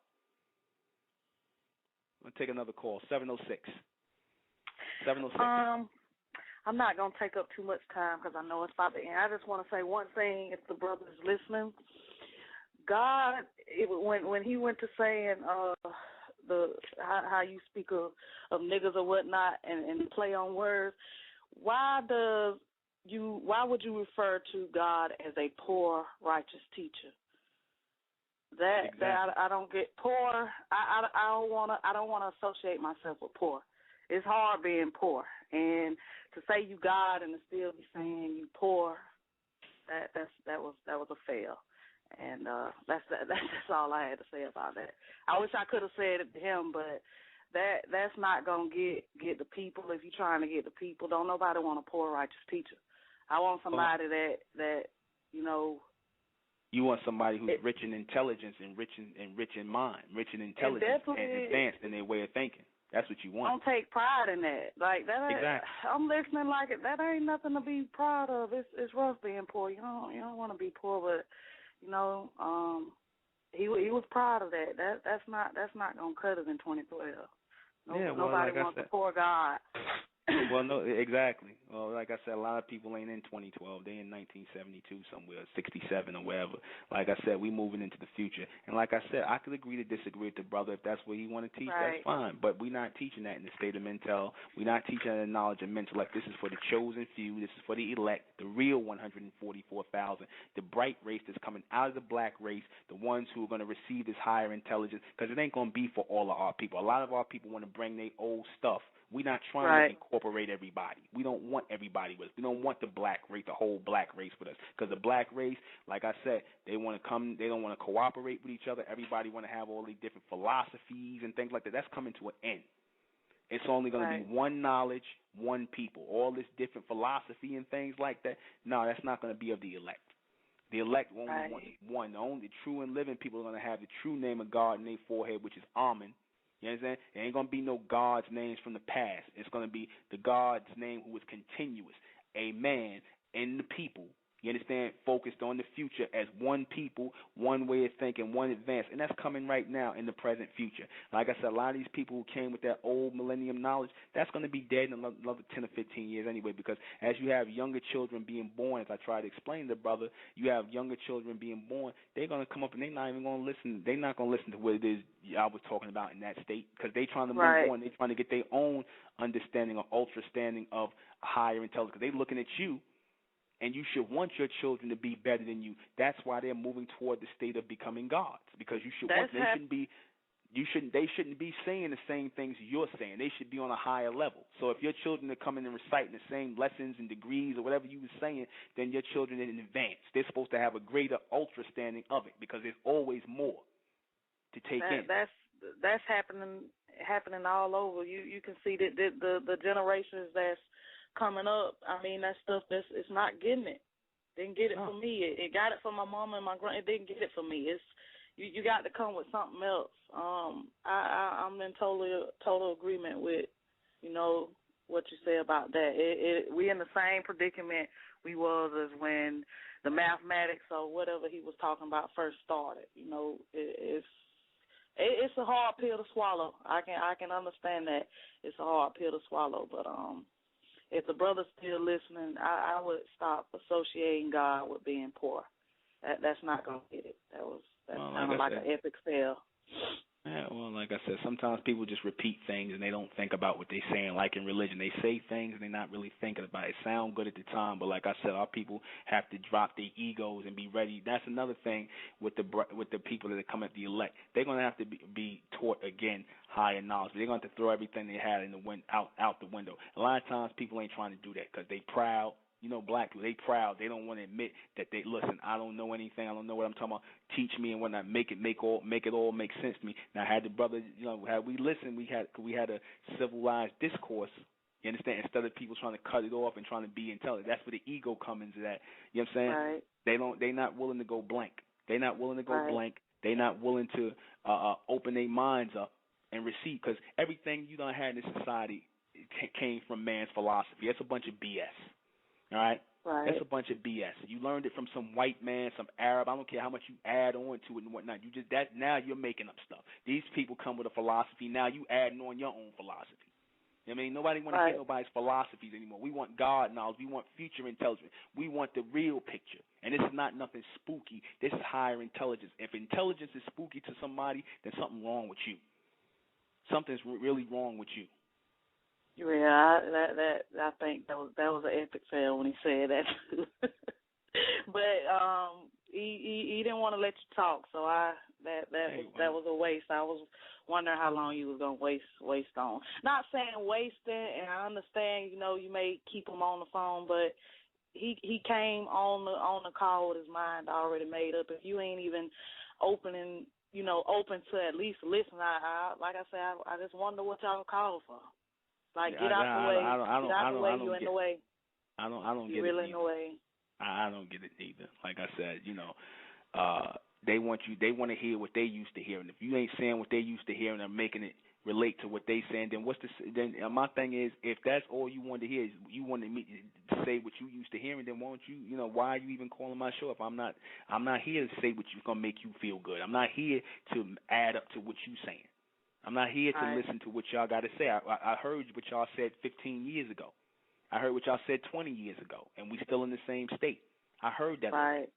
[SPEAKER 1] I'm going to take another call, 706. 706.
[SPEAKER 6] I'm not going to take up too much time because I know it's about to end. I just want to say one thing, if the brother's listening. God, when he went to saying how you speak of niggas or whatnot and play on words, why would you refer to God as a poor, righteous teacher? That I don't get poor. I don't want to associate myself with poor. It's hard being poor, and to say you God and to still be saying you poor, that was a fail. And that's all I had to say about that. I wish I could have said it to him, but that's not gonna get the people. If you're trying to get the people, don't nobody want a poor righteous teacher. I want somebody that you know.
[SPEAKER 1] You want somebody who's rich in intelligence and rich in mind, rich in intelligence and advanced in their way of thinking. That's what you want.
[SPEAKER 6] Don't take pride in that. Like that.
[SPEAKER 1] Exactly.
[SPEAKER 6] I'm listening like it. That ain't nothing to be proud of. It's rough being poor. You don't want to be poor, but you know, he was proud of that. That's not gonna cut it in 2012. Nobody wants a poor God.
[SPEAKER 1] Well, no, exactly. Well, like I said, a lot of people ain't in 2012. They in 1972 somewhere, 67 or wherever. Like I said, we moving into the future. And like I said, I could agree to disagree with the brother. If that's what he want to teach,
[SPEAKER 6] right.
[SPEAKER 1] That's fine. But we're not teaching that in the state of mental. We're not teaching that in knowledge of mental. Like, this is for the chosen few. This is for the elect, the real 144,000, the bright race that's coming out of the black race, the ones who are going to receive this higher intelligence, because it ain't going to be for all of our people. A lot of our people want to bring their old stuff. We're not trying to incorporate everybody. We don't want everybody with us. We don't want the black race, the whole black race with us. Because the black race, like I said, they want to come. They don't want to cooperate with each other. Everybody want to have all these different philosophies and things like that. That's coming to an end. It's only going to be one knowledge, one people. All this different philosophy and things like that, no, that's not going to be of the elect. The elect only want one. The only true and living people are going to have the true name of God in their forehead, which is Amen. You understand? There ain't going to be no God's names from the past. It's going to be the God's name who is continuous, a man, and the people. You understand? Focused on the future as one people, one way of thinking, one advance. And that's coming right now in the present future. Like I said, a lot of these people who came with that old millennium knowledge, that's going to be dead in another 10 or 15 years anyway, because as you have younger children being born, as I try to explain to the brother, you have younger children being born, they're going to come up and they're not even going to listen. They're not going to listen to what it is I was talking about in that state, because they're trying to move on. They're trying to get their own understanding or ultra-standing of higher intelligence, because they're looking at you. And you should want your children to be better than you. That's why they're moving toward the state of becoming gods. Because you should want they shouldn't be saying the same things you're saying. They should be on a higher level. So if your children are coming and reciting the same lessons and degrees or whatever you were saying, then your children are in advance. They're supposed to have a greater ultra standing of it, because there's always more to take in.
[SPEAKER 6] That's happening all over. You can see that the generations that's coming up, I mean, that stuff, it's not getting it. Didn't get it for me. It got it for my mama and my grand. It didn't get it for me. It's you got to come with something else. I'm in total agreement with, what you say about that. We in the same predicament we was as when the mathematics or whatever he was talking about first started. It's a hard pill to swallow. I can understand that it's a hard pill to swallow, but if the brother's still listening, I would stop associating God with being poor. That's not gonna get it. That's kind of like an epic fail.
[SPEAKER 1] Yeah, well, like I said, sometimes people just repeat things and they don't think about what they're saying. Like in religion, they say things and they're not really thinking about it. It sounds good at the time, but like I said, our people have to drop their egos and be ready. That's another thing with the people that are coming at the elect. They're going to have to be taught, again, higher knowledge. They're going to have to throw everything they had out the window. A lot of times people ain't trying to do that because they proud. Black people, they proud. They don't want to admit that they listen. I don't know anything. I don't know what I'm talking about. Teach me and whatnot. Make it all make sense to me. Now, had the brother, had we listened, we had a civilized discourse. You understand? Instead of people trying to cut it off and trying to be intelligent, that's where the ego comes into that. You know what I'm saying?
[SPEAKER 6] Right.
[SPEAKER 1] They're not willing to go blank. They're not willing to go blank. They're not willing to open their minds up and receive, because everything you done had in this society came from man's philosophy. That's a bunch of BS. All right? That's a bunch of BS. You learned it from some white man, some Arab. I don't care how much you add on to it and whatnot. Now you're making up stuff. These people come with a philosophy. Now you adding on your own philosophy. I mean, nobody want to hear nobody's philosophies anymore. We want God knowledge. We want future intelligence. We want the real picture. And this is not nothing spooky. This is higher intelligence. If intelligence is spooky to somebody, then something's wrong with you. Something's really wrong with you.
[SPEAKER 6] Yeah, I think that was an epic fail when he said that too. But he didn't want to let you talk, so that was a waste. I was wondering how long you was gonna waste on. Not saying wasting, and I understand, you may keep him on the phone, but he came on the call with his mind already made up. If you ain't even open to at least listen, like I said, I just wonder what y'all call for. Like, get out the way. Get out the way. You in the way.
[SPEAKER 1] I don't get it.
[SPEAKER 6] You really in the way.
[SPEAKER 1] I don't get it either. Like I said, they want to hear what they used to hear, and if you ain't saying what they used to hear and are making it relate to what they saying, then my thing is, if that's all you wanted to hear, is you wanted me to say what you used to hearing, then won't you? Why are you even calling my show if I'm not here to say what's gonna make you feel good. I'm not here to add up to what you saying. I'm not here to listen to what y'all got to say. I heard what y'all said 15 years ago. I heard what y'all said 20 years ago, and we still in the same state. I heard that.
[SPEAKER 6] Right.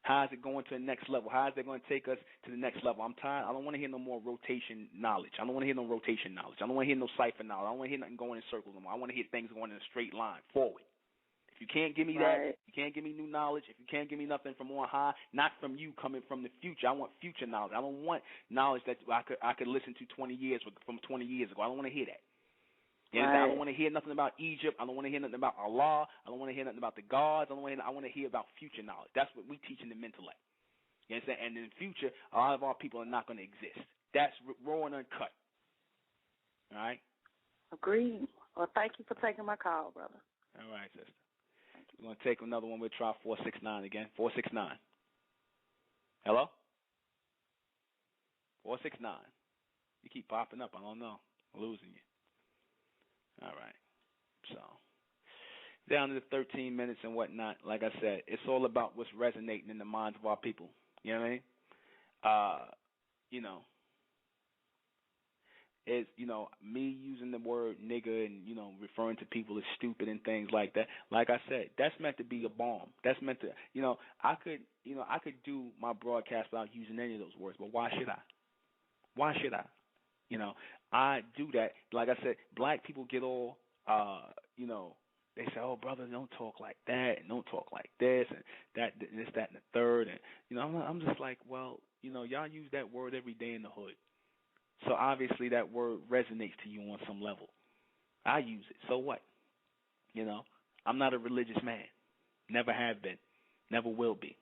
[SPEAKER 1] How is it going to the next level? How is it going to take us to the next level? I'm tired. I don't want to hear no more rotation knowledge. I don't want to hear no rotation knowledge. I don't want to hear no cipher knowledge. I don't want to hear nothing going in circles no more. I want to hear things going in a straight line, forward. If you can't give me that, you can't give me new knowledge, if you can't give me nothing from on high, not from you coming from the future, I want future knowledge. I don't want knowledge that I could listen to 20 years from 20 years ago. I don't want to hear that. I don't want to hear nothing about Egypt. I don't want to hear nothing about Allah. I don't want to hear nothing about the gods. I want to hear about future knowledge. That's what we teach in the intellect. You understand? And in the future, a lot of our people are not going to exist. That's raw and uncut. All right?
[SPEAKER 6] Agreed. Well, thank you for taking my call, brother.
[SPEAKER 1] All right, sister. We're going to take another one. We'll try 469 again. 469. Hello? 469. You keep popping up. I don't know. I'm losing you. All right. So, down to the 13 minutes and whatnot. Like I said, it's all about what's resonating in the minds of our people. You know what I mean? It's, me using the word nigger and, referring to people as stupid and things like that. Like I said, that's meant to be a bomb. That's meant to, I could do my broadcast without using any of those words, but why should I? Why should I? I do that. Like I said, black people get all, they say, oh, brother, don't talk like that and don't talk like this and that and this, that, and the third. And, I'm just like, well, y'all use that word every day in the hood. So obviously that word resonates to you on some level. I use it. So what? I'm not a religious man. Never have been. Never will be.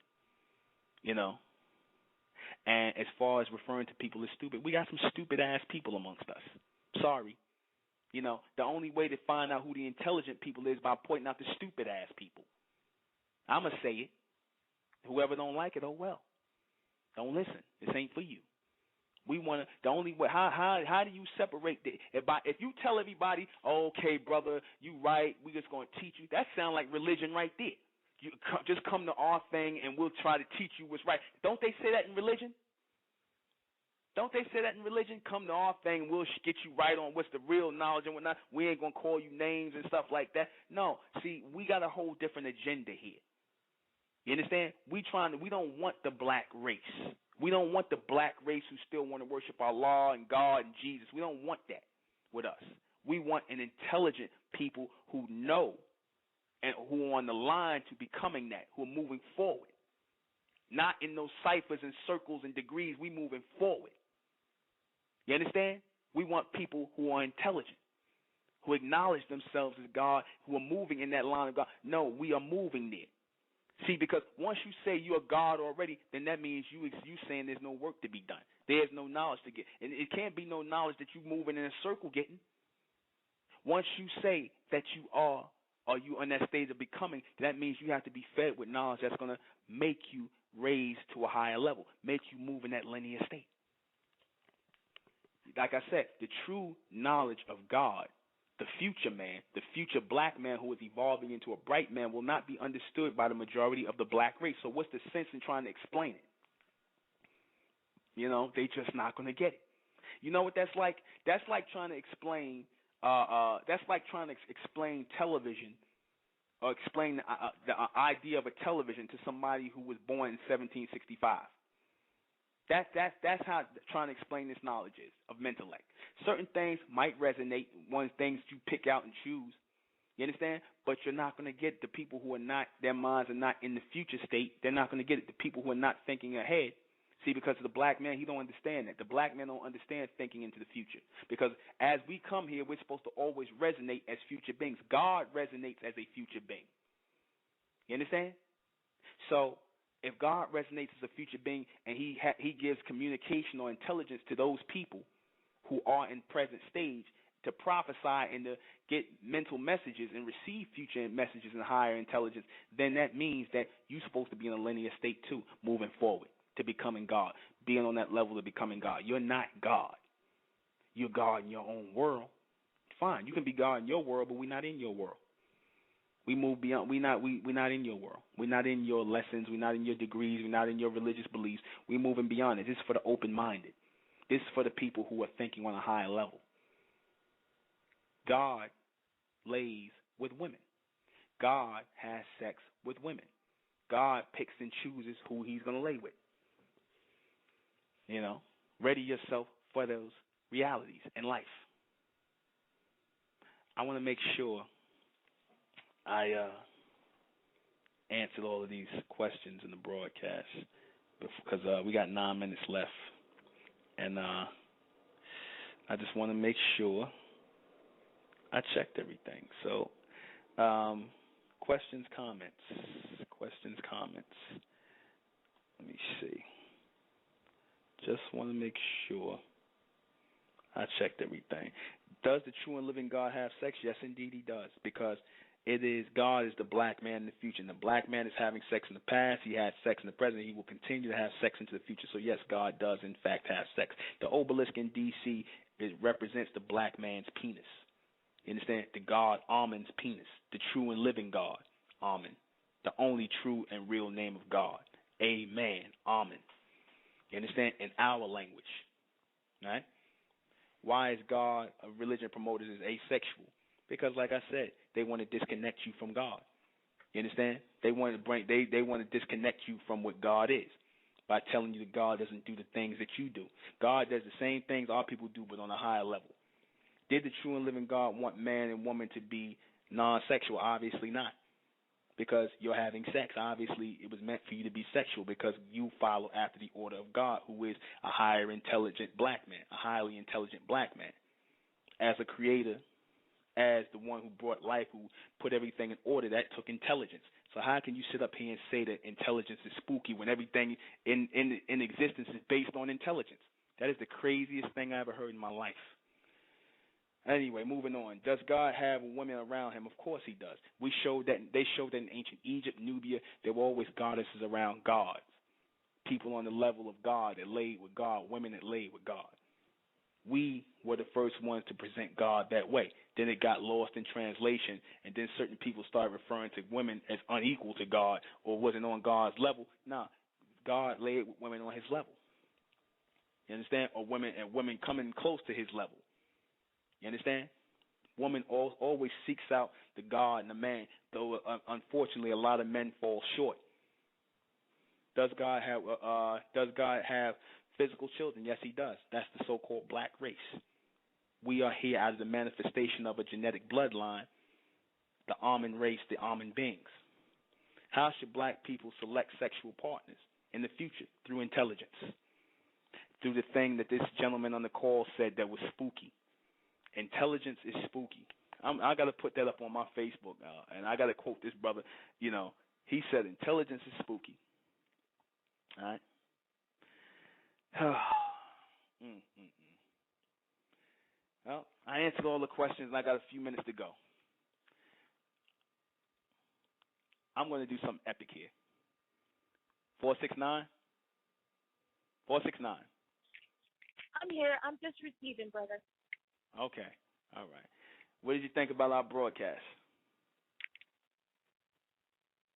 [SPEAKER 1] And as far as referring to people as stupid, we got some stupid-ass people amongst us. Sorry. The only way to find out who the intelligent people is by pointing out the stupid-ass people. I'm going to say it. Whoever don't like it, oh well. Don't listen. This ain't for you. We want to. The only way. How do you separate the? If you tell everybody, oh, okay, brother, you right. We just going to teach you. That sounds like religion right there. You just come to our thing and we'll try to teach you what's right. Don't they say that in religion? Don't they say that in religion? Come to our thing and we'll get you right on what's the real knowledge and whatnot. We ain't going to call you names and stuff like that. No. See, we got a whole different agenda here. You understand? We don't want the black race. We don't want the black race who still want to worship Allah and God and Jesus. We don't want that with us. We want an intelligent people who know and who are on the line to becoming that, who are moving forward. Not in those ciphers and circles and degrees. We moving forward. You understand? We want people who are intelligent, who acknowledge themselves as God, who are moving in that line of God. No, we are moving there. See, because once you say you're God already, then that means you saying there's no work to be done. There's no knowledge to get. And it can't be no knowledge that you're moving in a circle getting. Once you say that you are you in that stage of becoming, that means you have to be fed with knowledge that's going to make you raise to a higher level, make you move in that linear state. Like I said, the true knowledge of God, the future man, the future black man who is evolving into a bright man will not be understood by the majority of the black race. So what's the sense in trying to explain it? They just not going to get it. You know what that's like? That's like trying to explain that's like trying to explain television or explain the idea of a television to somebody who was born in 1765. That's how trying to explain this knowledge is of mentellect. Certain things might resonate, one things you pick out and choose. You understand? But you're not going to get the people who are not, their minds are not in the future state. They're not going to get it. The people who are not thinking ahead. See, because of the black man, he don't understand that. The black man don't understand thinking into the future. Because as we come here, we're supposed to always resonate as future beings. God resonates as a future being. You understand? So if God resonates as a future being and he gives communication or intelligence to those people who are in present stage to prophesy and to get mental messages and receive future messages and higher intelligence, then that means that you're supposed to be in a linear state too, moving forward to becoming God, being on that level of becoming God. You're not God. You're God in your own world. Fine, you can be God in your world, but we're not in your world. We move beyond. We're not in your world. We're not in your lessons. We're not in your degrees. We're not in your religious beliefs. We're moving beyond it. This is for the open-minded. This is for the people who are thinking on a higher level. God lays with women. God has sex with women. God picks and chooses who he's going to lay with. You know, ready yourself for those realities in life. I want to make sure I answered all of these questions in the broadcast because we got 9 minutes left. And I just want to make sure I checked everything. So, questions, comments. Let me see. Just want to make sure I checked everything. Does the true and living God have sex? Yes, indeed he does, because God is the black man in the future, and the black man is having sex in the past. He had sex in the present. He will continue to have sex into the future. So yes, God does in fact have sex. The obelisk in D.C. represents the black man's penis. You understand? The God Amun's penis, the true and living God, Amun, the only true and real name of God. Amen, Amun. You understand? In our language, right? Why is God a religion promoters is asexual? Because, like I said, they want to disconnect you from God. You understand? They want to disconnect you from what God is by telling you that God doesn't do the things that you do. God does the same things our people do, but on a higher level. Did the true and living God want man and woman to be non-sexual? Obviously not, because you're having sex. Obviously, it was meant for you to be sexual because you follow after the order of God, who is a higher intelligent black man, a highly intelligent black man. As a creator, as the one who brought life, who put everything in order, that took intelligence. So how can you sit up here and say that intelligence is spooky when everything in existence is based on intelligence? That is the craziest thing I ever heard in my life. Anyway, moving on. Does God have women around him? Of course he does. They showed that in ancient Egypt, Nubia, there were always goddesses around gods. People on the level of God that laid with God, women that laid with God. We were the first ones to present God that way. Then it got lost in translation, and then certain people started referring to women as unequal to God or wasn't on God's level. Nah, God laid with women on his level. You understand? Or women coming close to his level. You understand? Woman always seeks out the God and the man, though unfortunately a lot of men fall short. Does God have physical children? Yes, he does. That's the so-called black race. We are here as the manifestation of a genetic bloodline, the Amun race, the Amun beings. How should black people select sexual partners in the future? Through intelligence. Through the thing that this gentleman on the call said that was spooky. Intelligence is spooky. I got to put that up on my Facebook, and I got to quote this brother. You know, he said intelligence is spooky. All right. Well, I answered all the questions, and I got a few minutes to go. I'm going to do something epic here. 469? 469.
[SPEAKER 2] I'm here. I'm just receiving, brother.
[SPEAKER 1] Okay. All right. What did you think about our broadcast?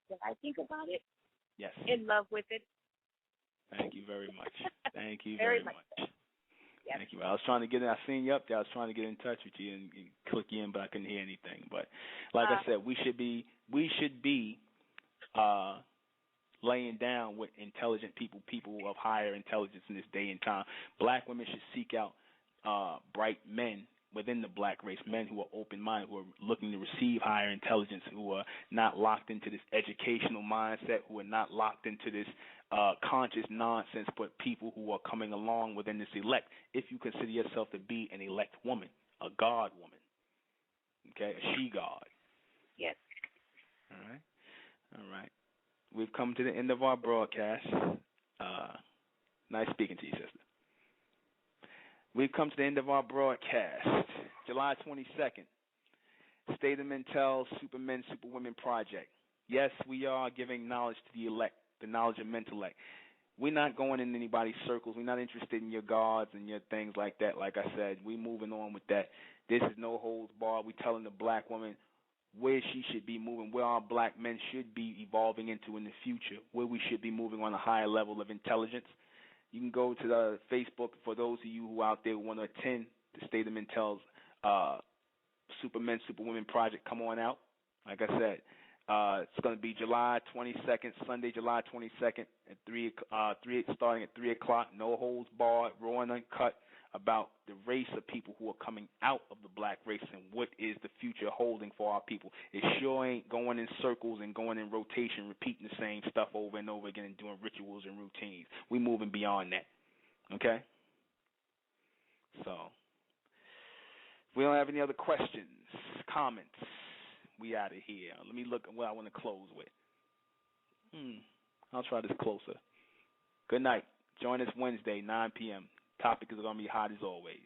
[SPEAKER 2] Did I think about it?
[SPEAKER 1] Yes.
[SPEAKER 2] In love with it.
[SPEAKER 1] Thank you very much. Thank you
[SPEAKER 2] very
[SPEAKER 1] much.
[SPEAKER 2] Yes.
[SPEAKER 1] Thank you. I was trying to get in. I seen you up there. I was trying to get in touch with you and click you in, but I couldn't hear anything. But like I said, we should be laying down with intelligent people of higher intelligence in this day and time. Black women should seek out bright men within the black race, men who are open-minded, who are looking to receive higher intelligence, who are not locked into this educational mindset, who are not locked into this conscious nonsense, but people who are coming along within this elect. If you consider yourself to be an elect woman, a God woman, okay, a she-God.
[SPEAKER 2] Yes.
[SPEAKER 1] All right. We've come to the end of our broadcast. Nice speaking to you, sister. We've come to the end of our broadcast. July 22nd, State of Mentel Supermen, Superwomen Project. Yes, we are giving knowledge to the elect, the knowledge of mentellect. We're not going in anybody's circles. We're not interested in your gods and your things like that. Like I said, we're moving on with that. This is no holds barred. We're telling the black woman where she should be moving, where our black men should be evolving into in the future, where we should be moving on a higher level of intelligence. You can go to the Facebook for those of you who out there want to attend the State of Mentel's Supermen, Superwomen Project. Come on out. Like I said, it's going to be July 22nd, Sunday, July 22nd at starting at 3 o'clock. No holds barred, raw and uncut, about the race of people who are coming out of the black race and what is the future holding for our people. It sure ain't going in circles and going in rotation, repeating the same stuff over and over again and doing rituals and routines. We're moving beyond that, okay? So, if we don't have any other questions, comments, we out of here. Let me look at what I want to close with. I'll try this closer. Good night. Join us Wednesday, 9 p.m. Topic is going to be hot as always.